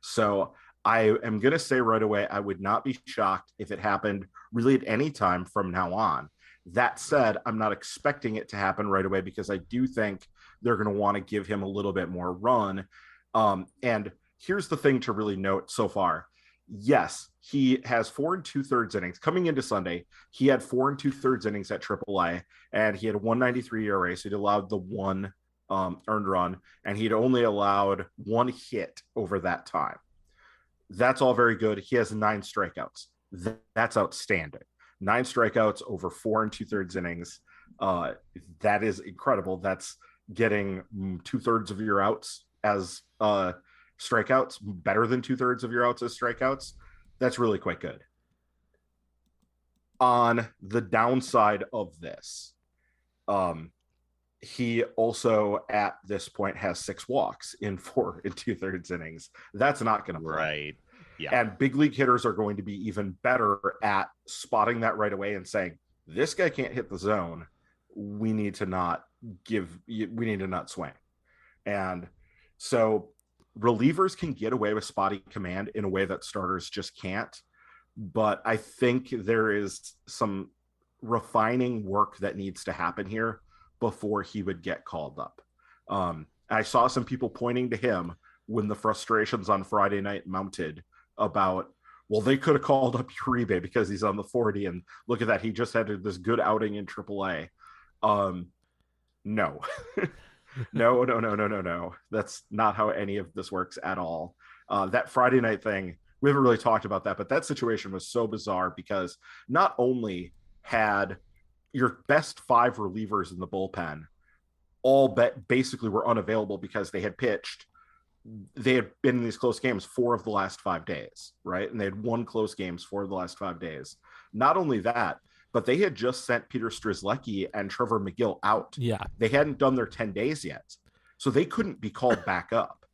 So I am going to say right away, I would not be shocked if it happened really at any time from now on. That said, I'm not expecting it to happen right away because I do think they're going to want to give him a little bit more run. And here's the thing to really note so far. Yes, he has 4 2/3 innings coming into Sunday. He had 4 2/3 innings at AAA, and he had a 193 ERA. So he'd allowed the one earned run, and he'd only allowed 1 hit over that time. That's all very good. He has 9 strikeouts. That's outstanding. 9 strikeouts over 4 2/3 innings. That is incredible. That's getting 2/3 of your outs as strikeouts, better than 2/3 of your outs as strikeouts. That's really quite good. On the downside of this, he also at this point has 6 walks in 4 2/3 innings. That's not going to play. Right. Yeah. And big league hitters are going to be even better at spotting that right away and saying, this guy can't hit the zone. We need to not swing. And so relievers can get away with spotty command in a way that starters just can't. But I think there is some refining work that needs to happen here before he would get called up. I saw some people pointing to him when the frustrations on Friday night mounted about, well, they could have called up Uribe because he's on the 40, and look at that, he just had this good outing in AAA. No. No. That's not how any of this works at all. That Friday night thing, we haven't really talked about that, but that situation was so bizarre because not only had your best 5 relievers in the bullpen all basically were unavailable because they had pitched. They had been in these close games 4 of the last 5 days, right? And they had won close games 4 of the last 5 days. Not only that, but they had just sent Peter Strzelecki and Trevor McGill out. Yeah. They hadn't done their 10 days yet. So they couldn't be called back up.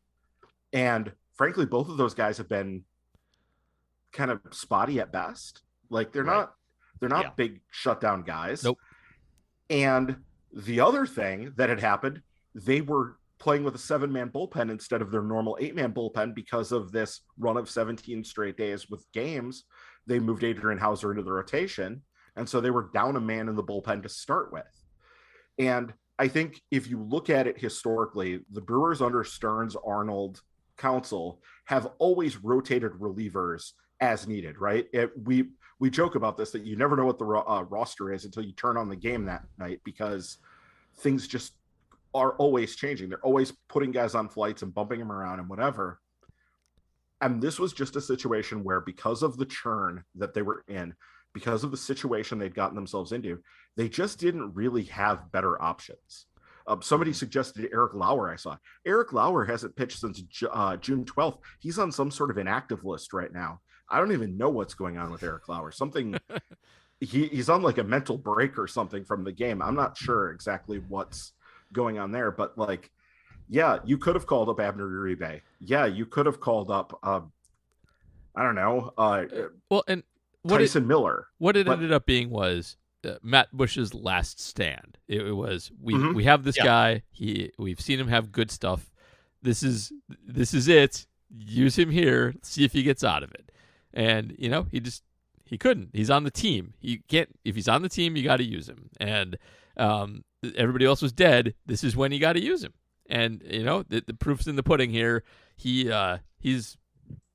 And frankly, both of those guys have been kind of spotty at best. Like they're not big shutdown guys. Nope. And the other thing that had happened, they were playing with a 7-man bullpen instead of their normal 8-man bullpen because of this run of 17 straight days with games. They moved Adrian Hauser into the rotation. And so they were down a man in the bullpen to start with. And I think if you look at it historically, the Brewers under Stearns, Arnold, Counsell have always rotated relievers as needed, right? We joke about this, that you never know what the roster is until you turn on the game that night because things just are always changing. They're always putting guys on flights and bumping them around and whatever. And this was just a situation where because of the churn that they were in, because of the situation they'd gotten themselves into, they just didn't really have better options. Somebody suggested Eric Lauer. I saw Eric Lauer hasn't pitched since June 12th. He's on some sort of inactive list right now. I don't even know what's going on with Eric Lauer. Something he's on like a mental break or something from the game. I'm not sure exactly what's going on there, but like, yeah, you could have called up Abner Uribe. Yeah, you could have called up I don't know, Well, and Tyson Miller. what it But ended up being was Matt Bush's last stand. It was Mhm. we have this Yeah. guy. We've seen him have good stuff. This is it. Use him here. See if he gets out of it. And he couldn't. He's on the team. He can't. If he's on the team, you got to use him. And everybody else was dead. This is when you got to use him. And the proof's in the pudding here. He's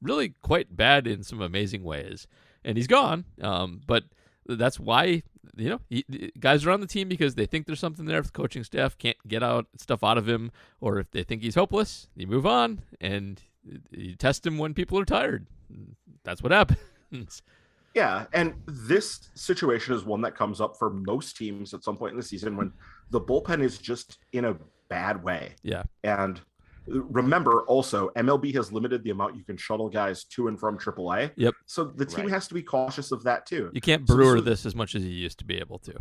really quite bad in some amazing ways, and he's gone. But that's why guys are on the team because they think there's something there. If the coaching staff can't get stuff out of him, or if they think he's hopeless, you move on and you test him when people are tired. That's what happens. yeah, and this situation is one that comes up for most teams at some point in the season when the bullpen is just in a bad way. Yeah. And remember also, MLB has limited the amount you can shuttle guys to and from AAA. Yep. So the team Right. has to be cautious of that too. You can't So brewer this as much as you used to be able to.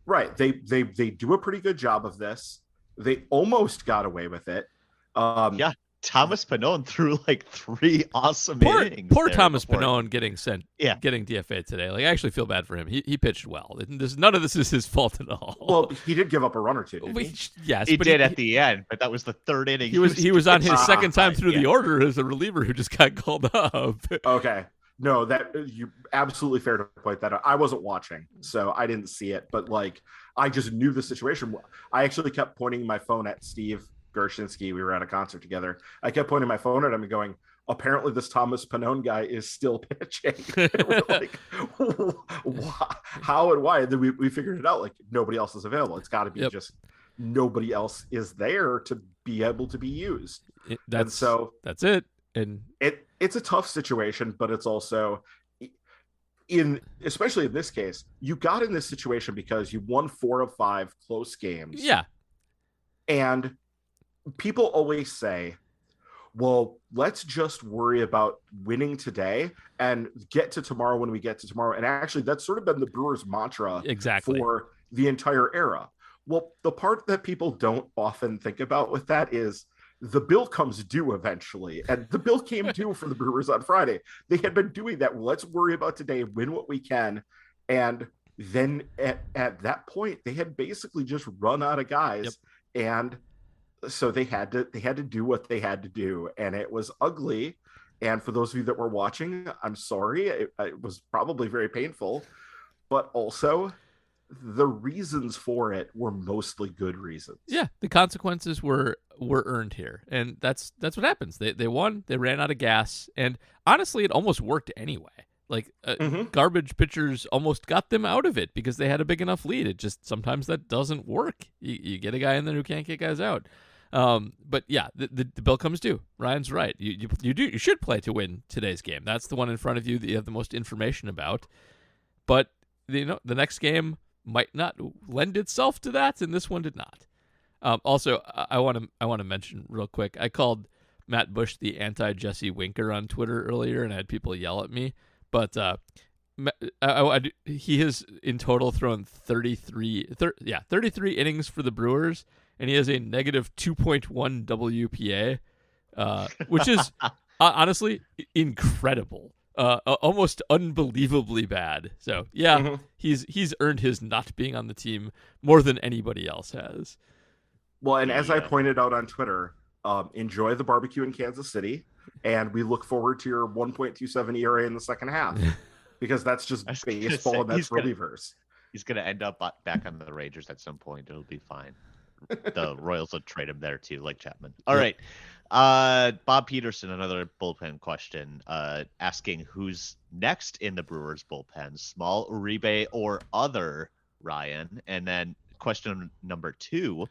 Right. They do a pretty good job of this. They almost got away with it. Yeah. Thomas Pannone threw like 3 awesome Poor innings. poor there Thomas before- Pannone getting Yeah. getting DFA today. Like, I actually feel bad for him. He pitched well. None of this is his fault at all. Well, he did give up a run or two. Didn't he? Yes, He but did at the end, but that was the 3rd inning. he was on his second time through yeah. the order as a reliever who just got called up. Okay. No, that you absolutely fair to point that out. I wasn't watching, so I didn't see it, but like I just knew the situation. I actually kept pointing my phone at Steve Gershinsky. We were at a concert together. I kept pointing my phone at him and going, apparently this Thomas Pannone guy is still pitching. We're like, how and why? And then we figured it out. Like, nobody else is available. It's got to be Yep. just nobody else is there to be able to be used. That's it. And It's a tough situation, but it's also especially in this case, you got in this situation because you won 4 of 5 close games. yeah, And people always say, well, let's just worry about winning today and get to tomorrow when we get to tomorrow. And actually, that's sort of been the Brewers' mantra exactly. for the entire era. Well, the part that people don't often think about with that is the bill comes due eventually. And the bill came due for the Brewers on Friday. They had been doing that. Let's worry about today, win what we can. And then at that point, they had basically just run out of guys. Yep. And so they had to do what they had to do. And it was ugly. And for those of you that were watching, I'm sorry. It was probably very painful. But also, the reasons for it were mostly good reasons. Yeah, the consequences were earned here, and that's what happens. They won. They ran out of gas, and honestly, it almost worked anyway. Like garbage pitchers almost got them out of it because they had a big enough lead. It just sometimes that doesn't work. You get a guy in there who can't get guys out. But yeah, the bill comes due. Ryan's right. You should play to win today's game. That's the one in front of you that you have the most information about. But the next game might not lend itself to that, and this one did not. Also, I want to mention real quick. I called Matt Bush the anti-Jesse Winker on Twitter earlier, and I had people yell at me. But he has in total thrown 33 innings for the Brewers, and he has a negative 2.1 WPA, which is honestly incredible. Almost unbelievably bad. So yeah, he's earned his not being on the team more than anybody else has. Well, and as I pointed out on Twitter, enjoy the barbecue in Kansas City, and we look forward to your 1.27 ERA in the second half, because that's just baseball and that's relievers. He's going to end up back on the Rangers at some point. It'll be fine. The Royals will trade him there too, like Chapman. All right. Bob Peterson, another bullpen question, asking who's next in the Brewers bullpen, Small, Uribe, or other, Ryan. And then question number 2,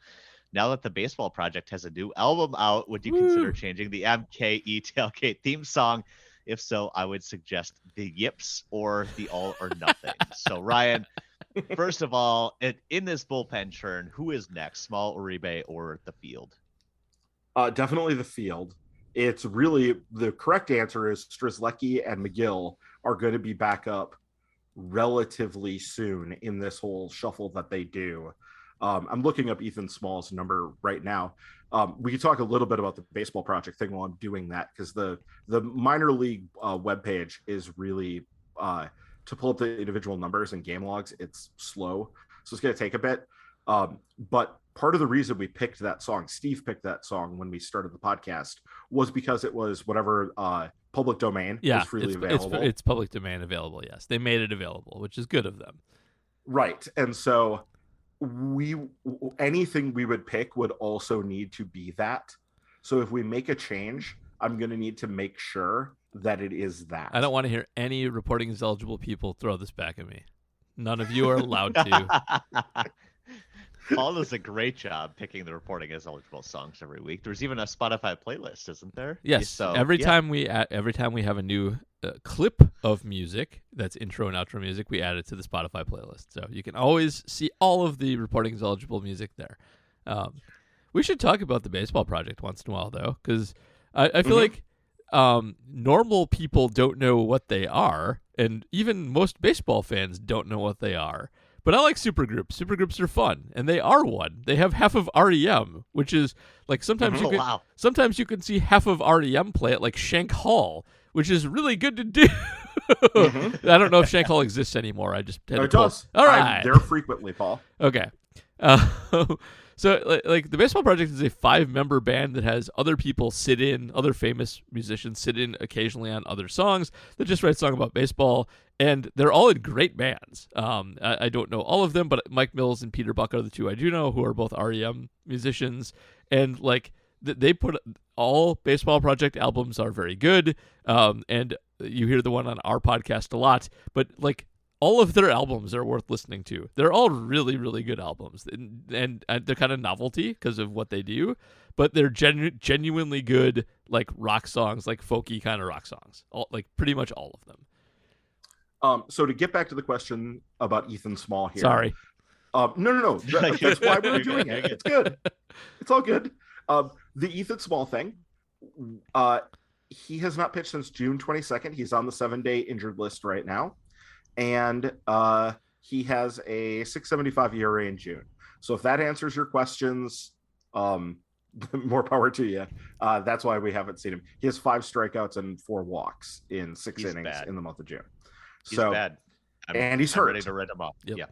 now that the Baseball Project has a new album out, would you consider changing the MKE Tailgate theme song? If so, I would suggest the Yips or the All or Nothing. So Ryan, first of all, in this bullpen churn, who is next, Small, Uribe, or the field? Definitely the field. It's really the correct answer is Strzelecki and McGill are going to be back up relatively soon in this whole shuffle that they do. I'm looking up Ethan Small's number right now. We can talk a little bit about the baseball project thing while I'm doing that, because the minor league webpage is really to pull up the individual numbers and game logs, it's slow. So it's going to take a bit. But part of the reason we picked that song, Steve picked that song when we started the podcast, was because it was whatever public domain was freely available. It's public domain available, yes. They made it available, which is good of them. Right. And so anything we would pick would also need to be that. So if we make a change, I'm going to need to make sure that it is that. I don't want to hear any reporting as eligible people throw this back at me. None of you are allowed to. Paul does a great job picking the reporting as eligible songs every week. There's even a Spotify playlist, isn't there? Yes. So every time we have a new clip of music that's intro and outro music, we add it to the Spotify playlist. So you can always see all of the reporting as eligible music there. We should talk about the baseball project once in a while, though, because I feel like normal people don't know what they are, and even most baseball fans don't know what they are. But I like supergroups. Supergroups are fun, and they are one. They have half of REM, which is like sometimes sometimes you can see half of REM play at like Shank Hall, which is really good to do. I don't know if Shank Hall exists anymore. I just had it does. All right, I'm there frequently, Paul. Okay. So, like, the Baseball Project is a 5-member band that has other people sit in, other famous musicians sit in occasionally on other songs that just write a song about baseball, and they're all in great bands. I don't know all of them, but Mike Mills and Peter Buck are the two I do know, who are both REM musicians, and, like, they put all Baseball Project albums are very good, and you hear the one on our podcast a lot, but, like, all of their albums are worth listening to. They're all really, really good albums, and they're kind of novelty because of what they do, but they're genuinely good, like rock songs, like folky kind of rock songs. Like pretty much all of them. So to get back to the question about Ethan Small here. Sorry. No. That's why we're doing it. It's good. It's all good. The Ethan Small thing. He has not pitched since June 22nd. He's on the 7-day injured list right now. And he has a 6.75 ERA in June. So if that answers your questions, more power to you. That's why we haven't seen him. He has 5 strikeouts and 4 walks in 6 innings in the month of June. He's bad. He's hurt. Ready to write him up. Yep. Yeah.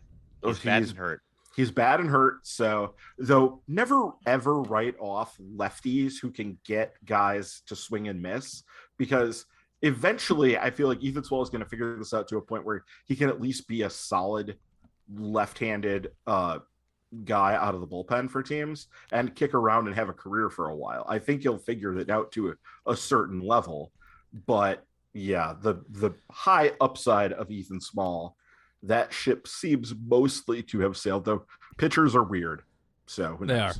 He's bad and hurt. He's bad and hurt. So, though, never ever write off lefties who can get guys to swing and miss, because eventually, I feel like Ethan Small is going to figure this out to a point where he can at least be a solid left-handed guy out of the bullpen for teams and kick around and have a career for a while. I think he'll figure that out to a certain level. But yeah, the high upside of Ethan Small, that ship seems mostly to have sailed, though pitchers are weird. So who knows? They are.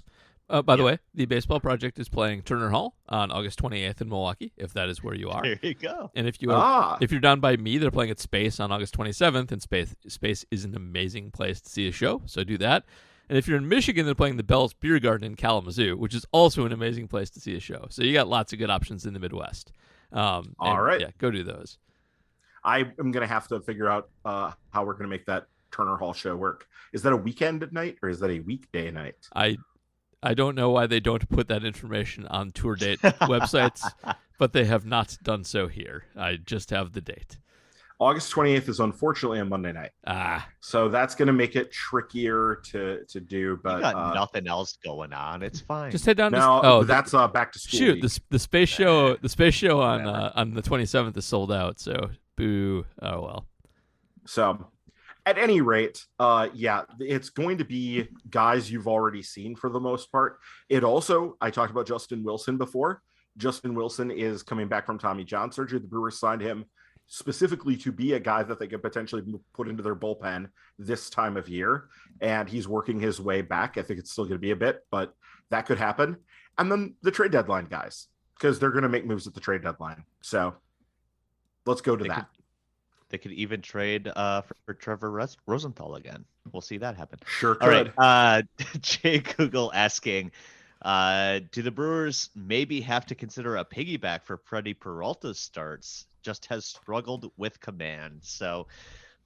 By the way, the Baseball Project is playing Turner Hall on August 28th in Milwaukee, if that is where you are. There you go. And if you're down by me, they're playing at Space on August 27th, and Space is an amazing place to see a show, so do that. And if you're in Michigan, they're playing the Bell's Beer Garden in Kalamazoo, which is also an amazing place to see a show. So you got lots of good options in the Midwest. All right. Yeah, go do those. I am going to have to figure out how we're going to make that Turner Hall show work. Is that a weekend night or is that a weekday night? I don't know why they don't put that information on tour date websites, but they have not done so here. I just have the date. August 28th is unfortunately a Monday night. So that's going to make it trickier to do. But you got nothing else going on. It's fine. Just head down to that's back to school. Shoot, the space show on the 27th is sold out. So boo. Oh well. So at any rate, it's going to be guys you've already seen for the most part. It also, I talked about Justin Wilson before. Justin Wilson is coming back from Tommy John surgery. The Brewers signed him specifically to be a guy that they could potentially put into their bullpen this time of year. And he's working his way back. I think it's still going to be a bit, but that could happen. And then the trade deadline guys, because they're going to make moves at the trade deadline. So let's go to that. They could even trade for Trevor Rosenthal again. We'll see that happen. Sure All could. right. Jay Google asking, do the Brewers maybe have to consider a piggyback for Freddie Peralta's starts? Just has struggled with command. So,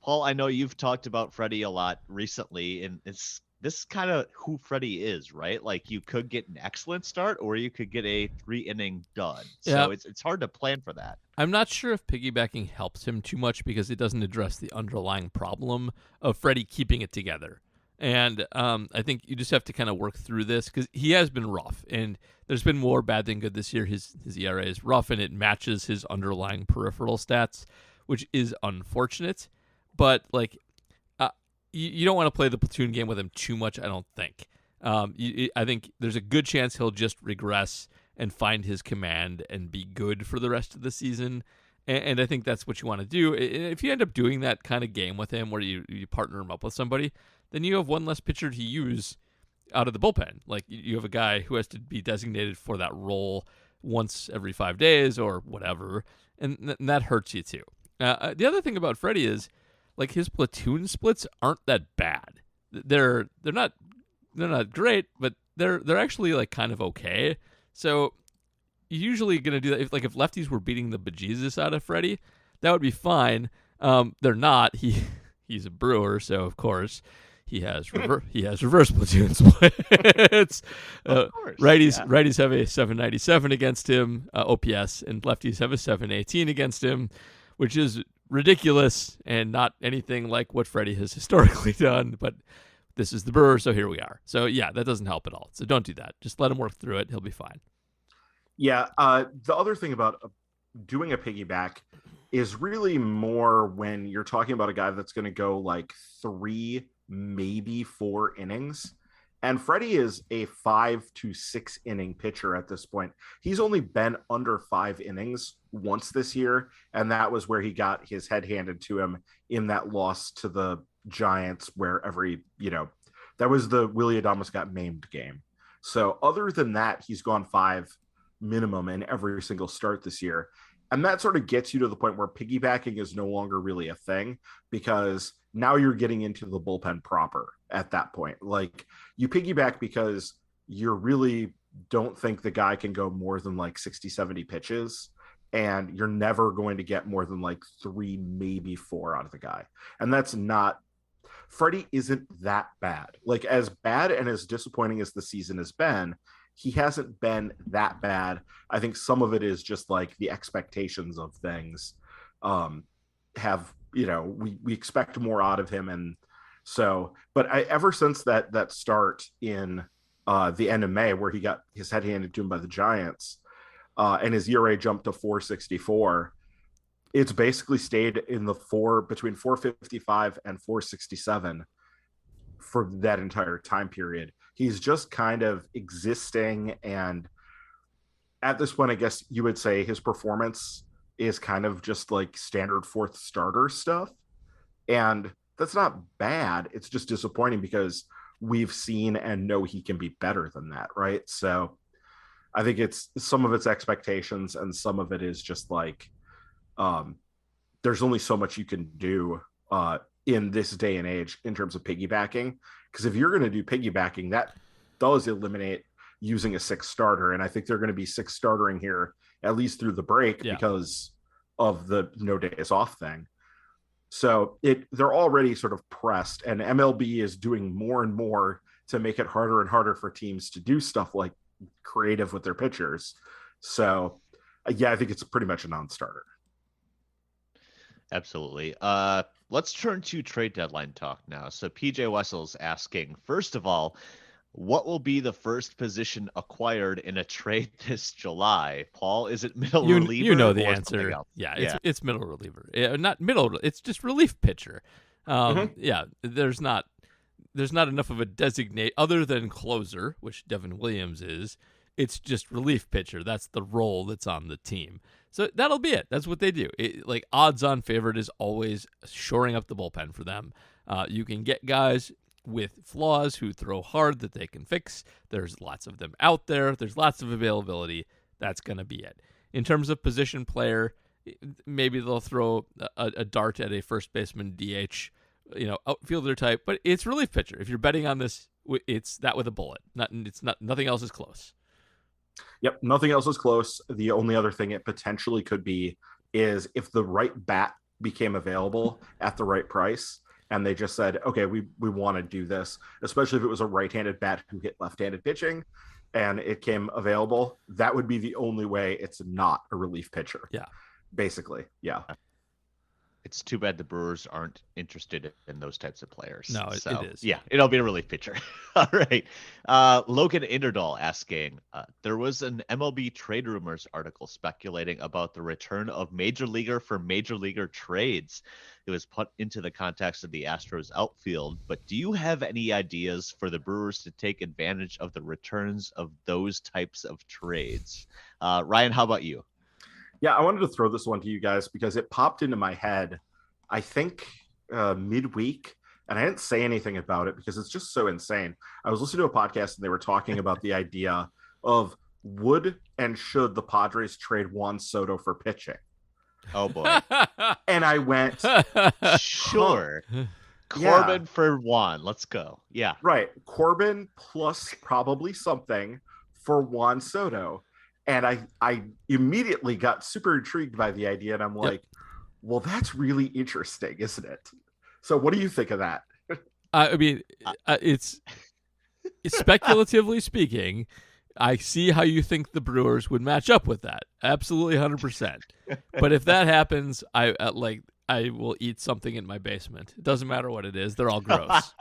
Paul, I know you've talked about Freddie a lot recently, and this is kind of who Freddie is, right? Like you could get an excellent start, or you could get a 3-inning dud. Yeah. So it's hard to plan for that. I'm not sure if piggybacking helps him too much because it doesn't address the underlying problem of Freddie keeping it together. And I think you just have to kind of work through this because he has been rough, and there's been more bad than good this year. His ERA is rough, and it matches his underlying peripheral stats, which is unfortunate. But like, you don't want to play the platoon game with him too much. I don't think. I think there's a good chance he'll just regress and find his command and be good for the rest of the season. And I think that's what you want to do. If you end up doing that kind of game with him where you partner him up with somebody, then you have one less pitcher to use out of the bullpen. Like you have a guy who has to be designated for that role once every 5 days or whatever, and that hurts you too. The other thing about Freddie is like his platoon splits aren't that bad. They're not great, but they're actually like kind of okay. So you're usually gonna do that if lefties were beating the bejesus out of Freddie, that would be fine. They're not. He's a Brewer, so of course he has reverse platoon splits. Righties have a 797 against him OPS, and lefties have a 718 against him, which is ridiculous and not anything like what Freddie has historically done. But this is the Brewers, so here we are. So yeah, that doesn't help at all. So don't do that. Just let him work through it. He'll be fine. Yeah. The other thing about doing a piggyback is really more when you're talking about a guy that's going to go like 3, maybe 4 innings. And Freddie is a 5 to 6 inning pitcher at this point. He's only been under 5 innings once this year, and that was where he got his head handed to him in that loss to the Giants, where that was the Willy Adames got maimed game. So other than that, he's gone 5 minimum in every single start this year. And that sort of gets you to the point where piggybacking is no longer really a thing, because now you're getting into the bullpen proper at that point. Like you piggyback because you really don't think the guy can go more than like 60, 70 pitches. And you're never going to get more than like 3, maybe 4 out of the guy. And that's not, Freddie isn't that bad. Like as bad and as disappointing as the season has been, he hasn't been that bad. I think some of it is just like the expectations of things we expect more out of him. And so, but ever since that start in the end of May, where he got his head handed to him by the Giants and his ERA jumped to 4.64, it's basically stayed in the between 4.55 and 4.67 for that entire time period. He's just kind of existing, and at this point, I guess you would say his performance is kind of just like standard 4th starter stuff, and that's not bad. It's just disappointing because we've seen and know he can be better than that, right? So I think it's some of its expectations, and some of it is just like there's only so much you can do in this day and age in terms of piggybacking, because if you're going to do piggybacking, that does eliminate using a 6th starter, and I think they're going to be 6th startering here at least through the break because of the no days off thing. So they're already sort of pressed, and MLB is doing more and more to make it harder and harder for teams to do stuff like creative with their pitchers. So yeah, I think it's pretty much a non-starter. Absolutely. Let's turn to trade deadline talk now. So PJ Wessel's asking, first of all, what will be the first position acquired in a trade this July? Paul, is it middle reliever? You know the answer. Yeah, it's middle reliever. Not middle. It's just relief pitcher. Yeah, there's not enough of a designate other than closer, which Devin Williams is. It's just relief pitcher. That's the role that's on the team. So that'll be it. That's what they do. Like odds-on favorite is always shoring up the bullpen for them. You can get guys with flaws who throw hard that they can fix. There's lots of them out there. There's lots of availability. That's going to be it. In terms of position player, maybe they'll throw a dart at a first baseman DH, outfielder type, but it's relief pitcher. If you're betting on this, it's that with a bullet. Nothing else is close. Yep, nothing else is close. The only other thing it potentially could be is if the right bat became available at the right price, and they just said, okay, we want to do this, especially if it was a right-handed bat who hit left-handed pitching and it came available, that would be the only way it's not a relief pitcher. Yeah. Basically. Yeah. It's too bad the Brewers aren't interested in those types of players. No, so, it is. Yeah, it'll be a relief pitcher. All right. Logan Inderdahl asking, there was an MLB trade rumors article speculating about the return of major leaguer for major leaguer trades. It was put into the context of the Astros outfield, but do you have any ideas for the Brewers to take advantage of the returns of those types of trades? Ryan, how about you? Yeah, I wanted to throw this one to you guys because it popped into my head, I think midweek, and I didn't say anything about it because it's just so insane. I was listening to a podcast and they were talking about the idea of would and should the Padres trade Juan Soto for pitching? Oh, boy. And I went, sure. Corbin for Juan. Let's go. Yeah. Right. Corbin plus probably something for Juan Soto. And I immediately got super intrigued by the idea. And I'm like, well, that's really interesting, isn't it? So what do you think of that? I mean, it's speculatively speaking, I see how you think the Brewers would match up with that. Absolutely 100%. But if that happens, I will eat something in my basement. It doesn't matter what it is. They're all gross.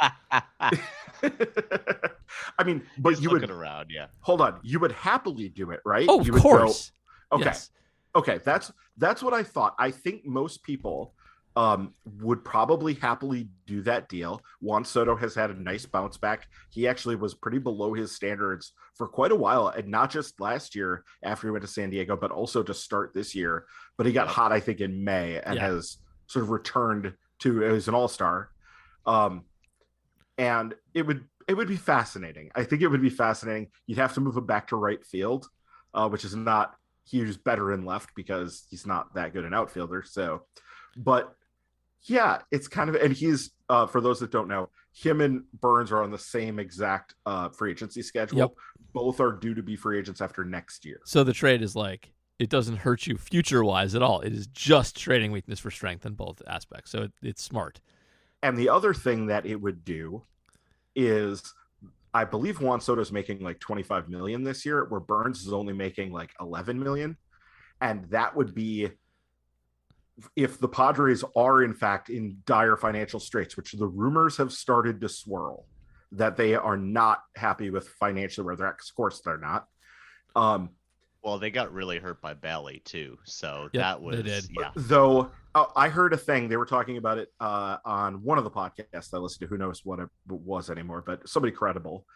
I mean, but He's you looking would around, yeah. Hold on. You would happily do it, right? Oh, you of course. Okay. Yes. Okay. That's what I thought. I think most people would probably happily do that deal. Juan Soto has had a nice bounce back. He actually was pretty below his standards for quite a while, and not just last year after he went to San Diego, but also to start this year. But he got hot, I think, in May and has sort of returned to as an all-star. And it would be fascinating. I think it would be fascinating. You'd have to move him back to right field, which is not huge, better in left because he's not that good an outfielder. So, but yeah, it's kind of, and he's, for those that don't know, him and Burns are on the same exact free agency schedule. Yep. Both are due to be free agents after next year. So the trade is like, it doesn't hurt you future-wise at all. It is just trading weakness for strength in both aspects. So it's smart. And the other thing that it would do is, I believe Juan Soto is making like 25 million this year, where Burns is only making like 11 million. And that would be, if the Padres are in fact in dire financial straits, which the rumors have started to swirl, that they are not happy with financially where they're at. Of course they're not. Well, they got really hurt by Bally too, so that was Though I heard a thing, they were talking about it on one of the podcasts I listened to. Who knows what it was anymore, but somebody credible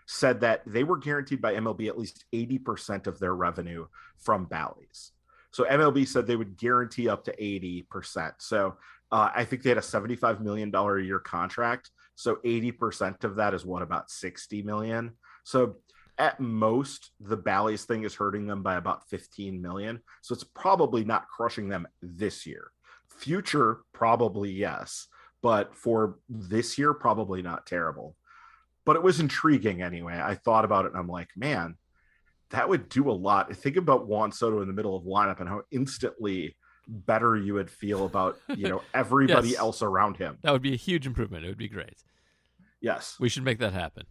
said that they were guaranteed by MLB at least 80% of their revenue from Bally's. So MLB said they would guarantee up to 80%. So I think they had a $75 million a year contract. So 80% of that is what, about 60 million. So at most, the Bally's thing is hurting them by about 15 million. So it's probably not crushing them this year. Future, probably yes. But for this year, probably not terrible. But it was intriguing anyway. I thought about it and I'm like, man, that would do a lot. Think about Juan Soto in the middle of lineup and how instantly better you would feel about, everybody else around him. That would be a huge improvement. It would be great. Yes. We should make that happen.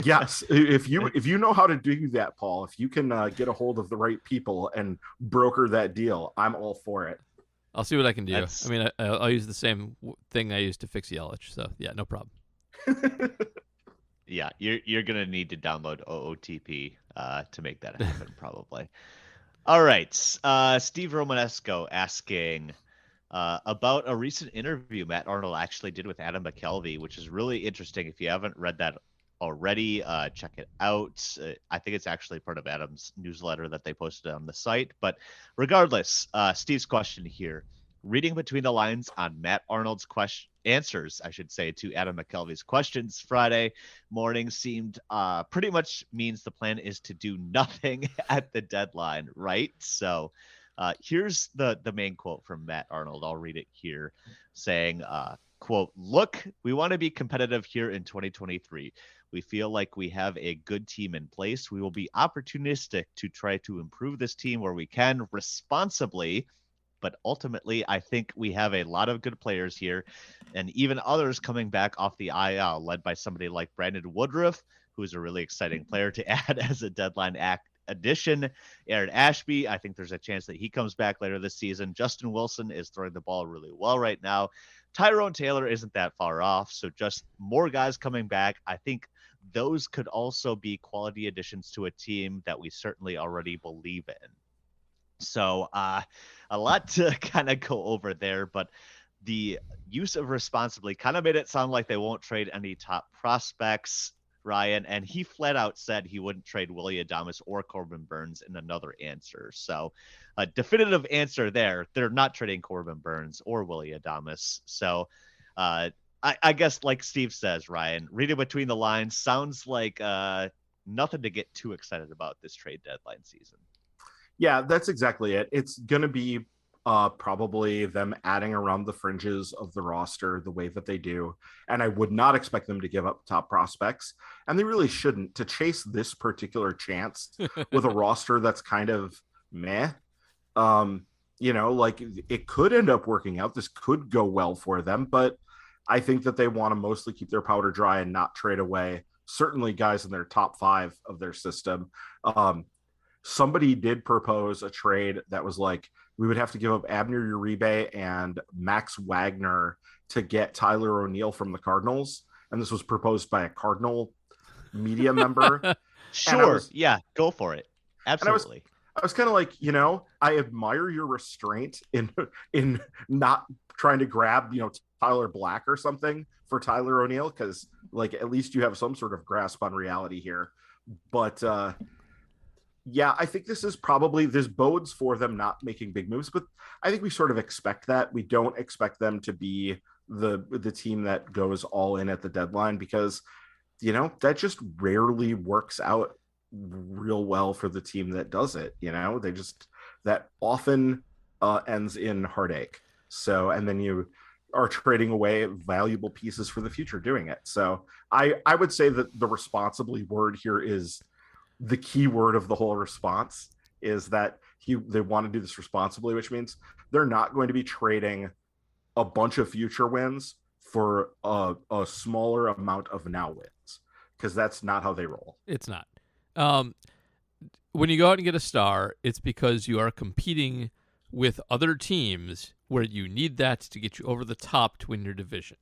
Yes, if you know how to do that, Paul, if you can get a hold of the right people and broker that deal, I'm all for it. I'll see what I can do. I mean, I'll use the same thing I used to fix Yelich. So yeah, no problem. Yeah, you're gonna need to download OOTP to make that happen, probably. All right, Steve Romanesco asking about a recent interview Matt Arnold actually did with Adam McKelvey, which is really interesting. If you haven't read that already, check it out. I think it's actually part of Adam's newsletter that they posted on the site. But regardless, Steve's question here, reading between the lines on Matt Arnold's answers, I should say, to Adam McKelvey's questions Friday morning seemed pretty much means the plan is to do nothing at the deadline, right? So here's the main quote from Matt Arnold. I'll read it here, saying, quote, "Look, we want to be competitive here in 2023. We feel like we have a good team in place. We will be opportunistic to try to improve this team where we can responsibly But ultimately, I think we have a lot of good players here, and even others coming back off the IL, led by somebody like Brandon Woodruff, who's a really exciting player to add as a deadline addition. Aaron Ashby, I think there's a chance that he comes back later this season. Justin Wilson is throwing the ball really well right now. Tyrone Taylor isn't that far off, so just more guys coming back. I think those could also be quality additions to a team that we certainly already believe in. So a lot to kind of go over there, but the use of responsibly kind of made it sound like they won't trade any top prospects, Ryan, and he flat out said he wouldn't trade Willy Adames or Corbin Burns in another answer. So a definitive answer there. They're not trading Corbin Burns or Willy Adames. So I guess like Steve says, Ryan, reading between the lines, sounds like nothing to get too excited about this trade deadline season. Yeah, that's exactly it. It's going to be probably them adding around the fringes of the roster the way that they do. And I would not expect them to give up top prospects. And they really shouldn't, to chase this particular chance with a roster that's kind of meh. Like it could end up working out. This could go well for them, but I think that they want to mostly keep their powder dry and not trade away certainly guys in their top 5 of their system. Somebody did propose a trade that was like, we would have to give up Abner Uribe and Max Wagner to get Tyler O'Neill from the Cardinals. And this was proposed by a Cardinal media member. Sure. Yeah, go for it. Absolutely. I was kind of like, I admire your restraint in not trying to grab, Tyler Black or something for Tyler O'Neill, because like at least you have some sort of grasp on reality here. But yeah, I think this bodes for them not making big moves, but I think we sort of expect that. We don't expect them to be the team that goes all in at the deadline, because that just rarely works out real well for the team that does it. That often ends in heartache. So, and then you are trading away valuable pieces for the future doing it. So I would say that the responsibly word here is the key word of the whole response, is that they want to do this responsibly, which means they're not going to be trading a bunch of future wins for a smaller amount of now wins, because that's not how they roll. It's not. When you go out and get a star, it's because you are competing with other teams where you need that to get you over the top to win your division.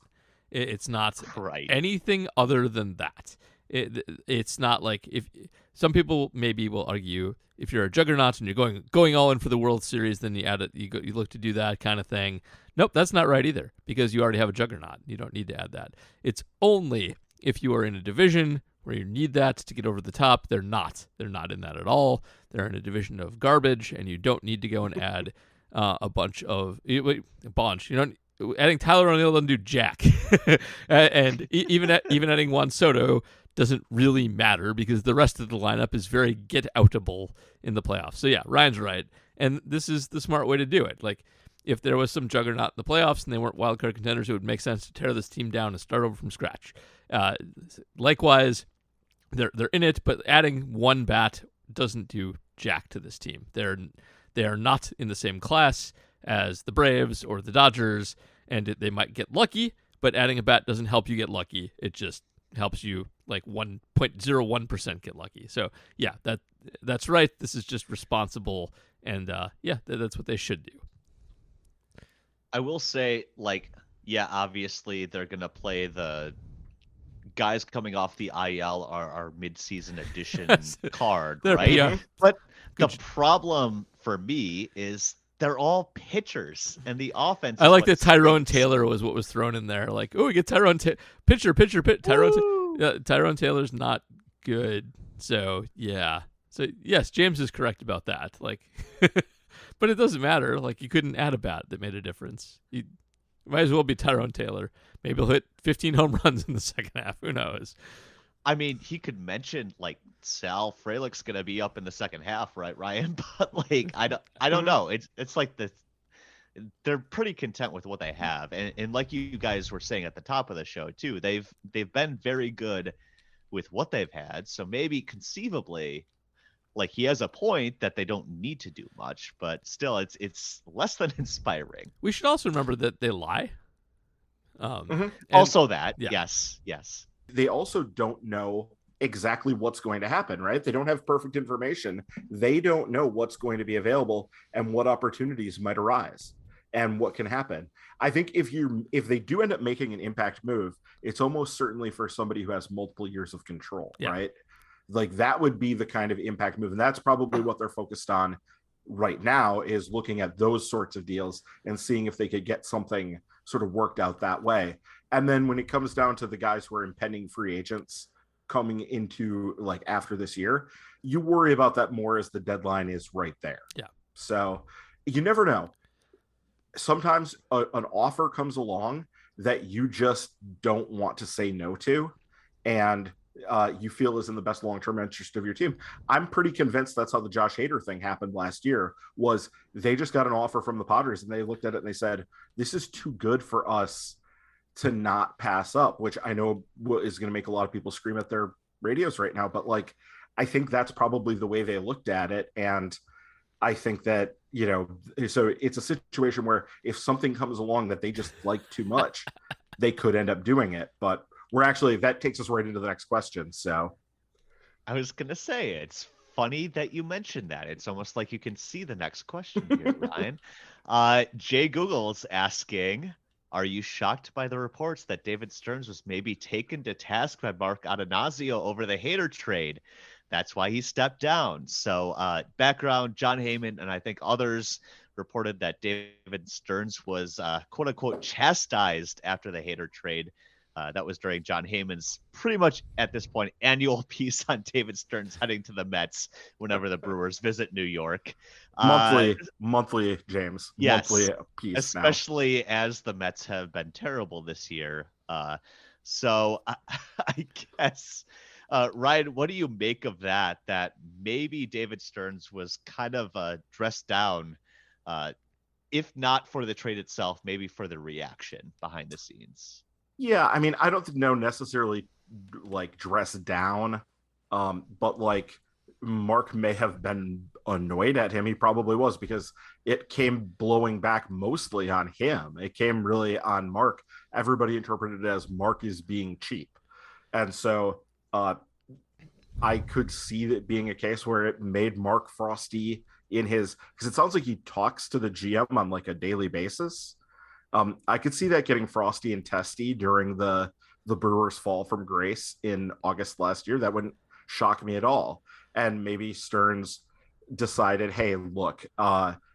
It's not anything other than that. It's not like, if some people maybe will argue, if you're a juggernaut and you're going all in for the World Series, then you add it, you look to do that kind of thing. Nope, that's not right either, because you already have a juggernaut. You don't need to add that. It's only if you are in a division where you need that to get over the top. They're not in that at all. They're in a division of garbage, and you don't need to go and add a bunch. Adding Tyler O'Neill doesn't do jack, and even adding Juan Soto doesn't really matter, because the rest of the lineup is very get-outable in the playoffs. So yeah, Ryan's right, and this is the smart way to do it. Like, if there was some juggernaut in the playoffs and they weren't wildcard contenders, it would make sense to tear this team down and start over from scratch. Likewise, they're in it, but adding one bat doesn't do jack to this team. They are not in the same class as the Braves or the Dodgers, and they might get lucky, but adding a bat doesn't help you get lucky. It just helps you like 1.01% get lucky. So yeah, that's right. This is just responsible, and that's what they should do. I will say, obviously they're gonna play the guys coming off the IL are mid-season edition card, right? Yeah. But the problem for me is they're all pitchers, and the offense. I like that Tyrone Taylor was what was thrown in there. Like, oh, we get Tyrone pitcher. Tyrone Taylor's not good. So yeah. So yes, James is correct about that. Like, but it doesn't matter. Like, you couldn't add a bat that made a difference. You might as well be Tyrone Taylor. Maybe he'll hit 15 home runs in the second half. Who knows? I mean, he could mention Sal Frelick's gonna be up in the second half, right, Ryan? But I don't know. It's like they're pretty content with what they have, and like you guys were saying at the top of the show too, they've been very good with what they've had. So maybe conceivably, like he has a point that they don't need to do much, but still, it's less than inspiring. We should also remember that they lie. And, Also, that yeah. yes. They also don't know exactly what's going to happen, right? They don't have perfect information. They don't know what's going to be available and what opportunities might arise and what can happen. I think if they do end up making an impact move, it's almost certainly for somebody who has multiple years of control, right? Like that would be the kind of impact move. And that's probably what they're focused on right now, is looking at those sorts of deals and seeing if they could get something sort of worked out that way. And then when it comes down to the guys who are impending free agents coming into like after this year, you worry about that more as the deadline is right there. Yeah. So you never know. Sometimes an offer comes along that you just don't want to say no to, and you feel is in the best long-term interest of your team. I'm pretty convinced that's how the Josh Hader thing happened last year. Was they just got an offer from the Padres and they looked at it and they said, this is too good for us to not pass up, which I know is going to make a lot of people scream at their radios right now. But like, I think that's probably the way they looked at it. And I think that, so it's a situation where if something comes along that they just like too much, they could end up doing it. But that takes us right into the next question. So I was going to say, it's funny that you mentioned that. It's almost like you can see the next question here, Ryan. Jay Google's asking, are you shocked by the reports that David Stearns was maybe taken to task by Mark Atanasio over the Hader trade? That's why he stepped down. So background, John Heyman and I think others reported that David Stearns was quote unquote chastised after the Hader trade. That was during John Heyman's pretty much at this point annual piece on David Stearns heading to the Mets whenever the Brewers visit New York. Monthly, James. Yes, monthly piece, especially as the Mets have been terrible this year. So I guess, Ryan, what do you make of that? That maybe David Stearns was kind of dressed down, if not for the trade itself, maybe for the reaction behind the scenes. Yeah, I mean, I don't know necessarily like dress down, but like Mark may have been annoyed at him. He probably was, because it came blowing back mostly on him. It came really on Mark. Everybody interpreted it as Mark is being cheap. And so I could see that being a case where it made Mark frosty in his, because it sounds like he talks to the GM on like a daily basis. I could see that getting frosty and testy during the Brewers' fall from grace in August last year. That wouldn't shock me at all. And maybe Stearns decided, hey, look,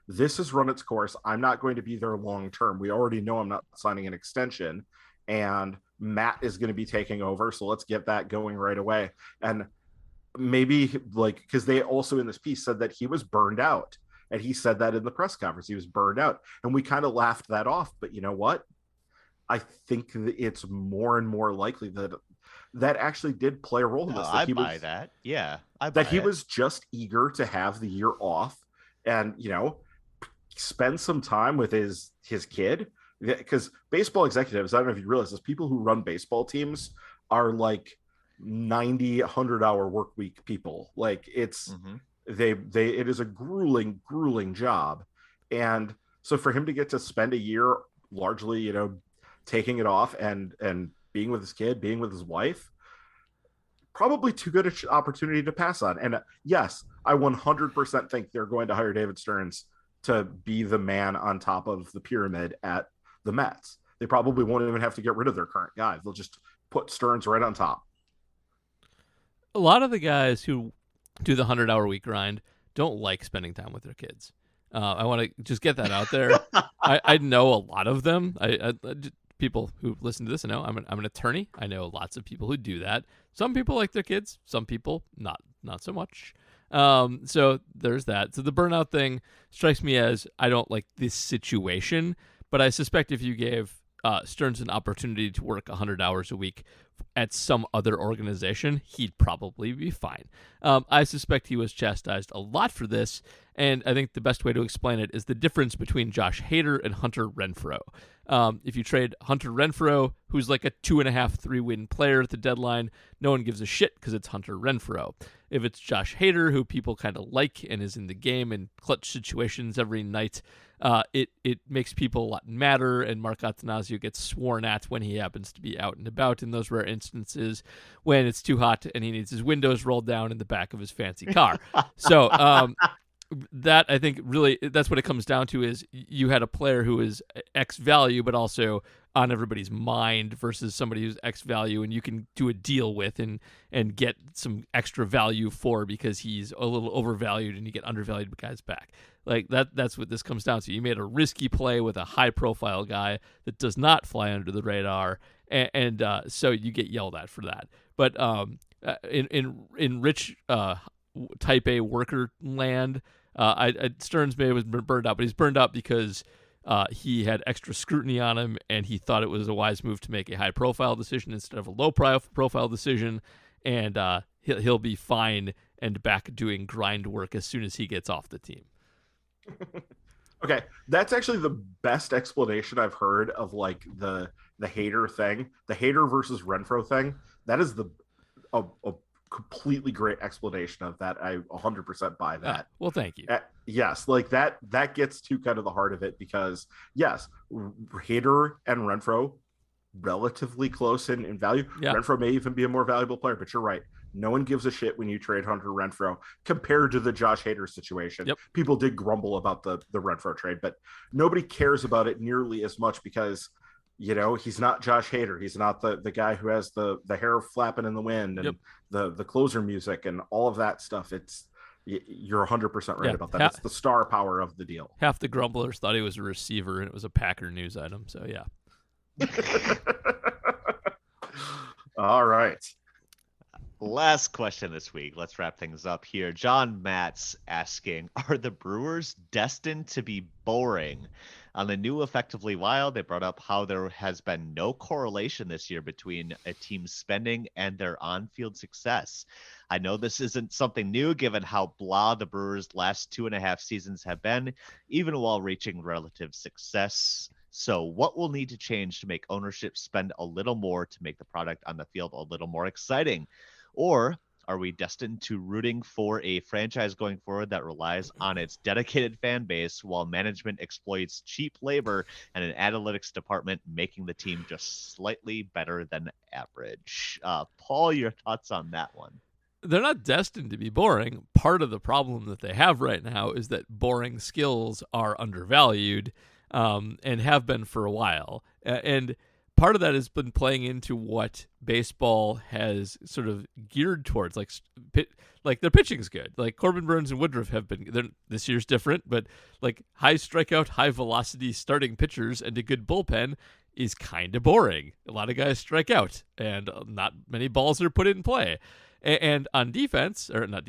this has run its course. I'm not going to be there long term. We already know I'm not signing an extension, and Matt is going to be taking over. So let's get that going right away. And maybe like, because they also in this piece said that he was burned out. And he said that in the press conference, he was burned out. And we kind of laughed that off. But you know what? I think that it's more and more likely that that actually did play a role in this. I buy that. Yeah. That he was just eager to have the year off and, spend some time with his kid. Because baseball executives, I don't know if you realize this, people who run baseball teams are like 90, 100-hour work week people. Like it's... it is a grueling job. And so for him to get to spend a year largely, taking it off and being with his kid, being with his wife, probably too good an opportunity to pass on. And yes, I 100% think they're going to hire David Stearns to be the man on top of the pyramid at the Mets. They probably won't even have to get rid of their current guy. They'll just put Stearns right on top. A lot of the guys who do the 100-hour week grind don't like spending time with their kids. I want to just get that out there. I know a lot of them. I people who listen to this know I'm an attorney. I know lots of people who do that. Some people like their kids. Some people not so much. So there's that. So the burnout thing strikes me as I don't like this situation, but I suspect if you gave Stearns an opportunity to work 100 hours a week at some other organization, he'd probably be fine. I suspect he was chastised a lot for this, and I think the best way to explain it is the difference between Josh Hader and Hunter Renfroe. If you trade Hunter Renfroe, who's like a 2.5, 3-win player at the deadline, no one gives a shit because it's Hunter Renfroe. If it's Josh Hader, who people kind of like and is in the game in clutch situations every night, it makes people a lot madder, and Mark Attanasio gets sworn at when he happens to be out and about in those rare instances when it's too hot and he needs his windows rolled down in the back of his fancy car. So that, I think, really, that's what it comes down to, is you had a player who is X value but also on everybody's mind versus somebody who's X value and you can do a deal with and get some extra value for because he's a little overvalued and you get undervalued guys back. Like that's what this comes down to. You made a risky play with a high profile guy that does not fly under the radar, and so you get yelled at for that. But in rich type A worker land, Stearns may have been burned out, but he's burned out because he had extra scrutiny on him, and he thought it was a wise move to make a high-profile decision instead of a low-profile decision, and he'll be fine and back doing grind work as soon as he gets off the team. Okay, that's actually the best explanation I've heard of like the Hader thing, the Hader versus Renfroe thing. That is a completely great explanation of that. I 100% buy that. Well, thank you. Yes, like that gets to kind of the heart of it, because yes, Hader and Renfroe relatively close in value. Yeah. Renfroe may even be a more valuable player, but you're right. No one gives a shit when you trade Hunter Renfroe compared to the Josh Hader situation. Yep. People did grumble about the Renfroe trade, but nobody cares about it nearly as much because, you know, he's not Josh Hader. He's not the guy who has the hair flapping in the wind and the closer music and all of that stuff. You're 100% right about that. It's the star power of the deal. Half the grumblers thought he was a receiver and it was a Packer news item. So yeah. All right. Last question this week. Let's wrap things up here. John Matz asking, are the Brewers destined to be boring? On the new Effectively Wild, they brought up how there has been no correlation this year between a team's spending and their on-field success. I know this isn't something new given how blah the Brewers' last 2.5 seasons have been, even while reaching relative success. So what will need to change to make ownership spend a little more to make the product on the field a little more exciting? Or are we destined to rooting for a franchise going forward that relies on its dedicated fan base while management exploits cheap labor and an analytics department making the team just slightly better than average? Paul, your thoughts on that one? They're not destined to be boring. Part of the problem that they have right now is that boring skills are undervalued and have been for a while. And part of that has been playing into what baseball has sort of geared towards. Like their pitching's good. Like Corbin Burns and Woodruff have been. This year's different, but like high strikeout, high velocity starting pitchers and a good bullpen is kind of boring. A lot of guys strike out, and not many balls are put in play. And on defense, or not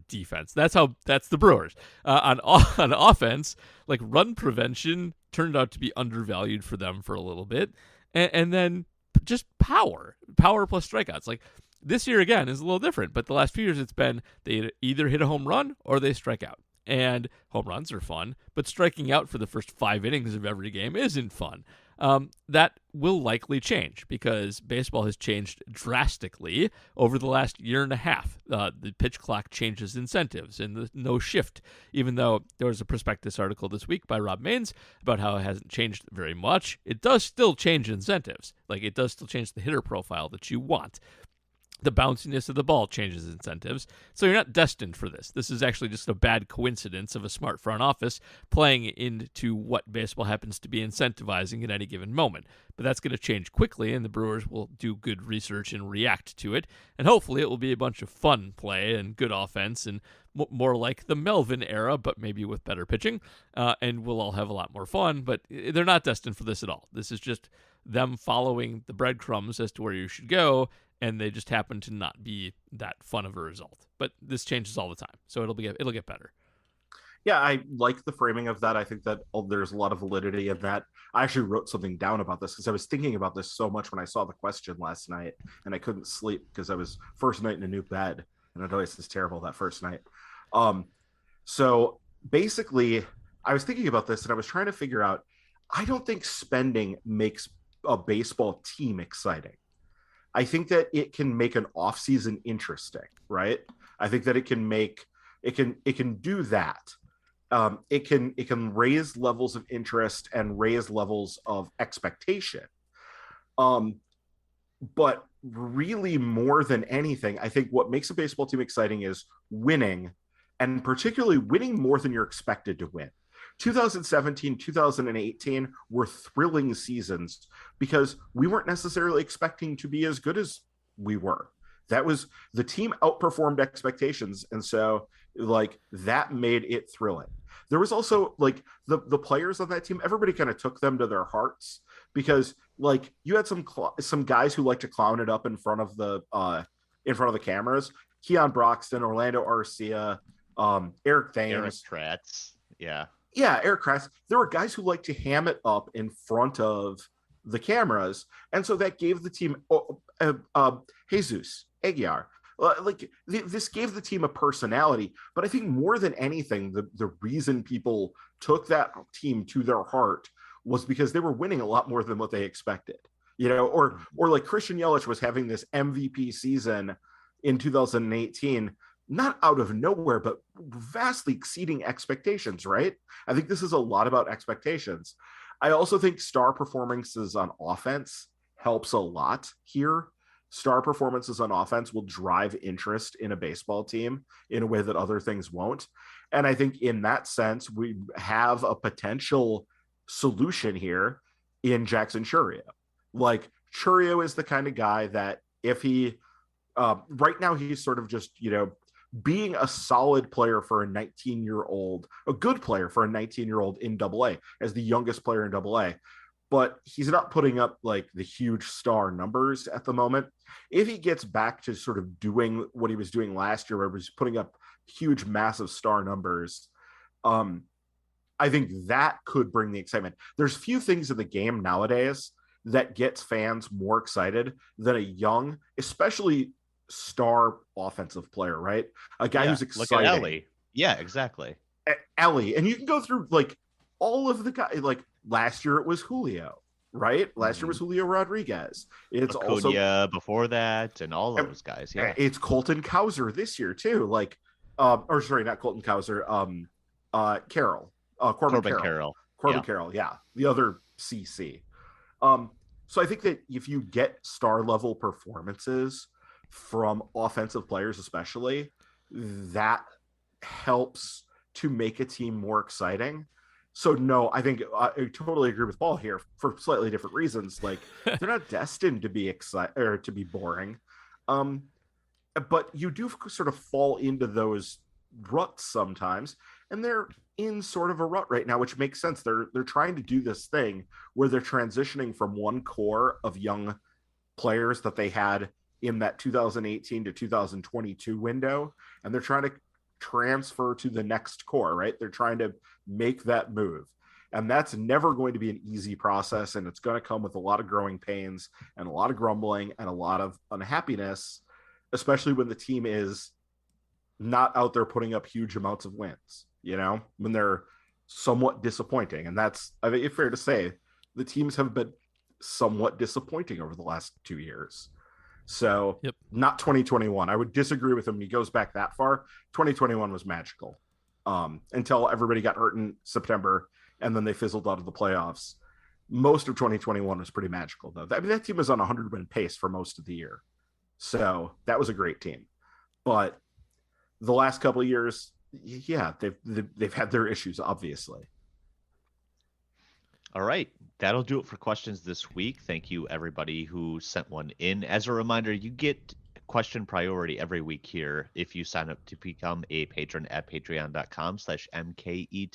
defense, that's the Brewers. On offense, like run prevention turned out to be undervalued for them for a little bit. And then just power plus strikeouts. Like this year, again, is a little different. But the last few years, it's been they either hit a home run or they strike out. And home runs are fun, but striking out for the first 5 innings of every game isn't fun. That will likely change because baseball has changed drastically over the last year and a half. The pitch clock changes incentives and the no shift, even though there was a prospectus article this week by Rob Maines about how it hasn't changed very much. It does still change incentives. Like it does still change the hitter profile that you want. The bounciness of the ball changes incentives. So you're not destined for this. This is actually just a bad coincidence of a smart front office playing into what baseball happens to be incentivizing at any given moment. But that's going to change quickly, and the Brewers will do good research and react to it. And hopefully it will be a bunch of fun play and good offense and more like the Melvin era, but maybe with better pitching. And we'll all have a lot more fun. But they're not destined for this at all. This is just them following the breadcrumbs as to where you should go, and they just happen to not be that fun of a result. But this changes all the time, so it'll get better. Yeah, I like the framing of that. I think that there's a lot of validity in that. I actually wrote something down about this because I was thinking about this so much when I saw the question last night, and I couldn't sleep because I was first night in a new bed, and it always is terrible that first night. So basically, I was thinking about this, and I was trying to figure out, I don't think spending makes a baseball team exciting. I think that it can make an offseason interesting, right? I think that it can do that. It can raise levels of interest and raise levels of expectation. Um, but really, more than anything, I think what makes a baseball team exciting is winning, and particularly winning more than you're expected to win. 2017, 2018 were thrilling seasons because we weren't necessarily expecting to be as good as we were. That was the team outperformed expectations. And so, like, that made it thrilling. There was also like the players on that team, everybody kind of took them to their hearts because like you had some guys who like to clown it up in front of the cameras. Keon Broxton, Orlando Arcia, Eric Thames, Eric Kratz. Yeah. Yeah, Eric Kratz. There were guys who like to ham it up in front of the cameras, and so that gave the team Jesus Aguiar. This gave the team a personality, but I think more than anything, the reason people took that team to their heart was because they were winning a lot more than what they expected. Or like Christian Yelich was having this MVP season in 2018, not out of nowhere, but vastly exceeding expectations, right? I think this is a lot about expectations. I also think star performances on offense helps a lot here. Star performances on offense will drive interest in a baseball team in a way that other things won't. And I think in that sense, we have a potential solution here in Jackson Chourio. Like, Chourio is the kind of guy that if he, right now, he's sort of just, being a solid player for a 19-year-old, a good player for a 19-year-old in AA, as the youngest player in AA. But he's not putting up like the huge star numbers at the moment. If he gets back to sort of doing what he was doing last year, where he was putting up huge, massive star numbers, I think that could bring the excitement. There's few things in the game nowadays that gets fans more excited than a young, especially star offensive player, right? A guy who's exciting. Look at Ellie. Yeah, exactly. Ellie. And you can go through like all of the guys. Like last year it was Julio, right? Last year was Julio Rodriguez. It's Acuna also before that, and all those guys. Yeah, it's Colton Cowser this year too. Like, or sorry, not Colton Cowser. Carroll. Corbin Carroll. Corbin Carroll. Yeah, the other CC. So I think that if you get star level performances from offensive players, especially, that helps to make a team more exciting. So no, I think I totally agree with Paul here for slightly different reasons. Like, they're not destined to be exciting or to be boring. But you do sort of fall into those ruts sometimes, and they're in sort of a rut right now, which makes sense. They're trying to do this thing where they're transitioning from one core of young players that they had in that 2018 to 2022 window, and they're trying to transfer to the next core, right? They're trying to make that move, and that's never going to be an easy process, and it's going to come with a lot of growing pains and a lot of grumbling and a lot of unhappiness, especially when the team is not out there putting up huge amounts of wins, when they're somewhat disappointing. And that's, I think it's fair to say, the teams have been somewhat disappointing over the last 2 years. So Not 2021. I would disagree with him. He goes back that far. 2021 was magical until everybody got hurt in September, and then they fizzled out of the playoffs. Most of 2021 was pretty magical, though. I mean, that team was on a 100-win pace for most of the year. So that was a great team. But the last couple of years, yeah, they've had their issues, obviously. All right. That'll do it for questions this week. Thank you, everybody who sent one in. As a reminder, you get question priority every week here if you sign up to become a patron at patreon.com/MKE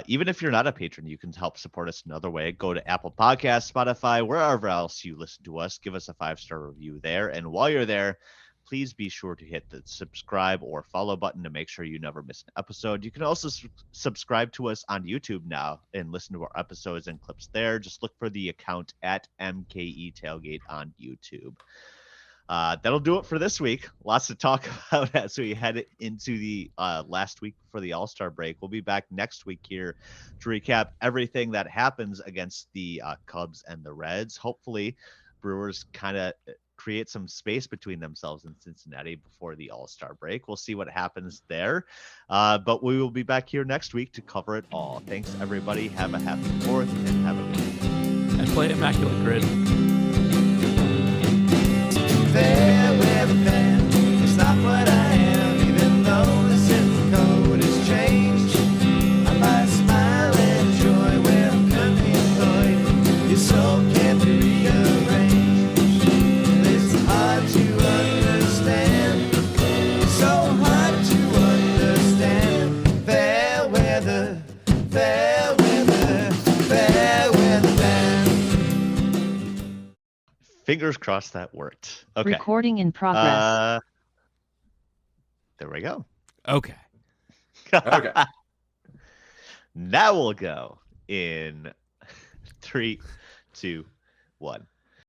Even if you're not a patron, you can help support us another way. Go to Apple Podcasts, Spotify, wherever else you listen to us. Give us a 5-star review there. And while you're there, please be sure to hit the subscribe or follow button to make sure you never miss an episode. You can also subscribe to us on YouTube now and listen to our episodes and clips there. Just look for the account at MKE Tailgate on YouTube. That'll do it for this week. Lots to talk about as we head into the last week before the All-Star break. We'll be back next week here to recap everything that happens against the Cubs and the Reds. Hopefully Brewers kind of create some space between themselves and Cincinnati before the All-Star break. We'll see what happens there. But we will be back here next week to cover it all. Thanks, everybody. Have a happy 4th and have a good week. And play Immaculate Grid. Fair weather fan, it's not what I am, even though the zip code has changed. I might smile and joy where I'm currently employed. Your soul can't be rearranged. It's hard to understand. It's so hard to understand. Fair weather, fair weather, fair weather fan. Fingers crossed that worked. Okay. Recording in progress. There we go. Okay. Okay. Now we'll go in 3, 2, 1.